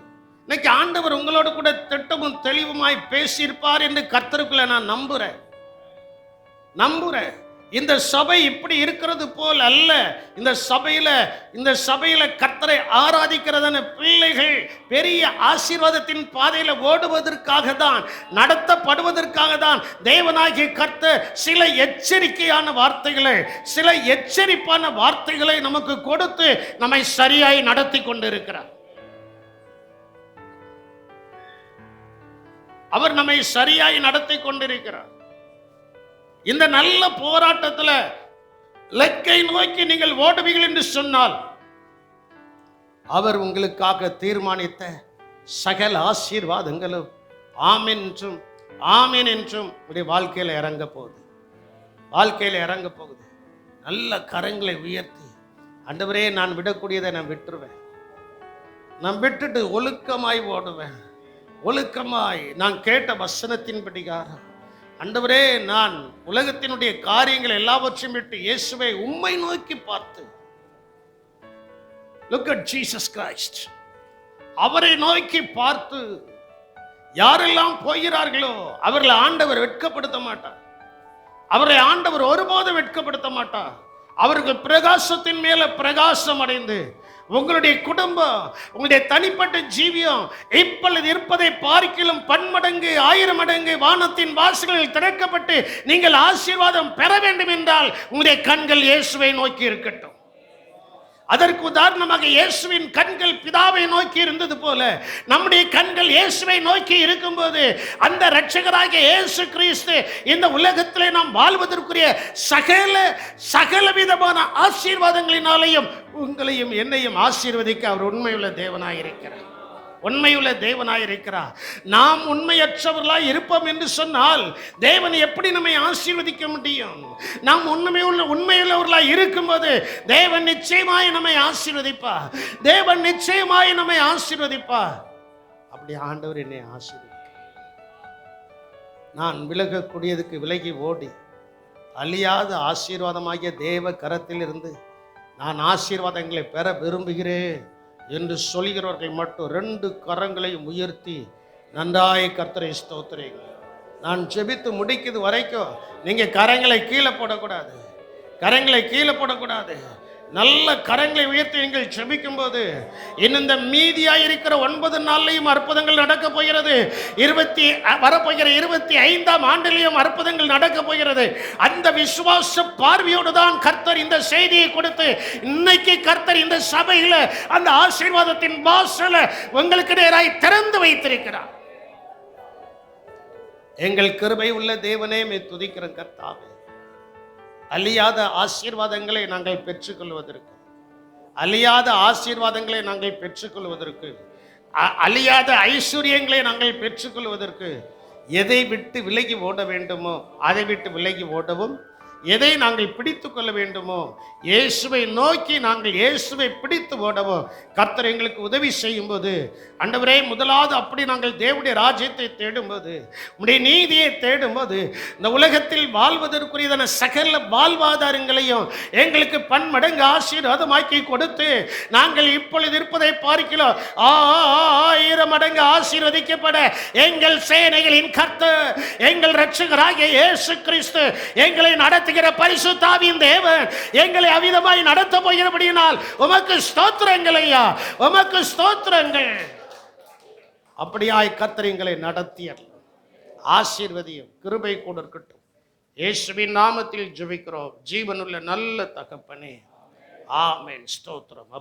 B: இன்னைக்கு ஆண்டவர் உங்களோடு கூட திட்டமும் தெளிவுமாய் பேசியிருப்பார் என்று கர்த்தருக்குள்ள நான் நம்புறேன். இந்த சபை இப்படி இருக்கிறது போல் அல்ல. இந்த சபையில கர்த்தரை ஆராதிக்கிறதான பிள்ளைகள் பெரிய ஆசீர்வாதத்தின் பாதையில ஓடுவதற்காக தான், நடத்தப்படுவதற்காக தான் தேவனாகிய கர்த்தர் சில எச்சரிக்கையான வார்த்தைகளை, சில எச்சரிப்பான வார்த்தைகளை நமக்கு கொடுத்து நம்மை சரியாய் நடத்தி கொண்டிருக்கிறார். அவர் நம்மை சரியாய் நடத்தி கொண்டிருக்கிறார்.
A: இந்த நல்ல போராட்டத்தில் இலக்கை நோக்கி நீங்கள் ஓடுவீர்கள் என்று சொன்னால் அவர் உங்களுக்காக தீர்மானித்த சகல ஆசீர்வாதங்களும் ஆமென் என்றும் ஆமென் என்றும் உடைய வாழ்க்கையில் இறங்க போகுது. வாழ்க்கையில் இறங்க போகுது. நல்ல கரங்களை உயர்த்தி, ஆண்டவரே நான் விடக்கூடியதை நான் விட்டுருவேன், நான் விட்டுட்டு ஒழுக்கமாய் ஓடுவேன், ஒழுக்கமாய் நான் கேட்ட வசனத்தின் படிகாரம் ஆண்டவரே நான் உலகத்தினுடைய காரியங்கள் எல்லாவற்றையும் விட்டு இயேசுவை உம்மை நோக்கி பார்த்து, look at Jesus Christ, அவரை நோக்கி பார்த்து யாரெல்லாம் போகிறார்களோ அவர்களை ஆண்டவர் வெட்கப்படுத்த மாட்டார். அவரை ஆண்டவர் ஒருபோதும் வெட்கப்படுத்த மாட்டார். அவர்கள் பிரகாசத்தின் மேல பிரகாசம் அடைந்து உங்களுடைய குடும்பம், உங்களுடைய தனிப்பட்ட ஜீவியம் இப்பொழுது இருப்பதை பார்க்கிலும் பன்மடங்கு 1000 மடங்கு வானத்தின் வாசல்கள் திறக்கப்பட்டு நீங்கள் ஆசீர்வாதம் பெற வேண்டும் என்றால் உங்களுடைய கண்கள் இயேசுவை நோக்கி இருக்கட்டும். அதற்கு உதாரணமாக இயேசுவின் கண்கள் பிதாவை நோக்கி இருந்தது போல நம்முடைய கண்கள் இயேசுவை நோக்கி இருக்கும்போது அந்த இரட்சகராகிய இயேசு கிறிஸ்து இந்த உலகத்திலே நாம் வாழ்வதற்குரிய சகல விதமான ஆசீர்வாதங்களினாலேயும் உங்களையும் என்னையும் ஆசீர்வதிக்க அவர் உண்மையுள்ள தேவனாயிருக்கிறார். உண்மையுள்ள தேவனாயிருக்கிறார். நாம் உண்மையற்றவர்களாய் இருப்போம் என்று சொன்னால் தேவன் எப்படி நம்மை ஆசீர்வதிக்க முடியும்? நாம் உண்மையுள்ளவர்களாய் இருக்கும்போது தேவன் நிச்சயமாய் நம்மை ஆசீர்வதிப்பார். தேவன் நிச்சயமாய் நம்மை ஆசீர்வதிப்பார். அப்படி ஆண்டவர் என்னை ஆசீர்வதிப்பார். நான் விலகக்கூடியதுக்கு விலகி ஓடி அழியாத ஆசீர்வாதமாகிய தேவ கரத்தில் இருந்து நான் ஆசீர்வாதங்களை பெற விரும்புகிறேன் என்று சொல்கிறவர்கள் மட்டும் 2 கரங்களையும் உயர்த்தி நன்றாய் கர்த்தரை ஸ்தோத்திரீங்க. நான் ஜெபித்து முடிக்கிறது வரைக்கும் நீங்க கரங்களை கீழே போடக்கூடாது. கரங்களை கீழே போடக்கூடாது. நல்ல கரங்களை உயர்த்தி நீங்கள் ஜெபிக்கும் போது இந்த மீதியாக இருக்கிற 9 நாள்லையும் அற்புதங்கள் நடக்க போகிறது. வரப்போகிற 25ஆம் ஆண்டிலையும் அற்புதங்கள் நடக்க போகிறது. அந்த விசுவாச பார்வையோடு தான் கர்த்தர் இந்த செய்தியை கொடுத்து இன்னைக்கு கர்த்தர் இந்த சபையில அந்த ஆசீர்வாதத்தின் வாசலை உங்களுக்கு நேராய் திறந்து வைத்திருக்கிறார். எங்கள் கிருபை உள்ள தேவனே மே துதிக்கிற கர்த்தாவே, அழியாத ஆசீர்வாதங்களை நாங்கள் பெற்றுக்கொள்வதற்கு, அழியாத ஆசீர்வாதங்களை நாங்கள் பெற்றுக்கொள்வதற்கு, அழியாத ஐஸ்வர்யங்களை நாங்கள் பெற்றுக்கொள்வதற்கு எதை விட்டு விலகி ஓட வேண்டுமோ அதை விட்டு விலகி ஓடவும், எதை நாங்கள் பிடித்து கொள்ள வேண்டுமோ இயேசுவை நோக்கி நாங்கள் இயேசுவை பிடித்து ஓடவும் கர்த்தர் எங்களுக்கு உதவி செய்யும்போது, ஆண்டவரே முதலாவது அப்படி நாங்கள் தேவனுடைய ராஜ்யத்தை தேடும்போது, உடைய நீதியை தேடும்போது இந்த உலகத்தில் வாழ்வதற்குரியதான சகல வாழ்வாதாரங்களையும் எங்களுக்கு பன்மடங்கு ஆசீர்வாதமாக்கி கொடுத்து நாங்கள் இப்பொழுது இருப்பதை பார்க்கிறோம் 1000 மடங்கு ஆசீர்வதிக்கப்பட எங்கள் சேனைகளின் கர்த்தர், எங்கள் இரட்சகராகிய இயேசு கிறிஸ்து, எங்களை நடத்துகிற பரிசுத்த ஆவியின் தேவன் எங்களை அவிதமாய் நடத்த போகிறபடியினால் உமக்கு ஸ்தோத்திரங்கள் ஐயா, உமக்கு ஸ்தோத்திரங்கள். அப்படியாய் கர்த்தர் எங்களை நடத்திய ஆசீர்வதியும் கிருபை கூட இருக்கட்டும். இயேசுவின் நாமத்தில் ஜெபிக்கிறோம் ஜீவனுள்ள நல்ல தகப்பனே, ஆமென். ஸ்தோத்திரம்.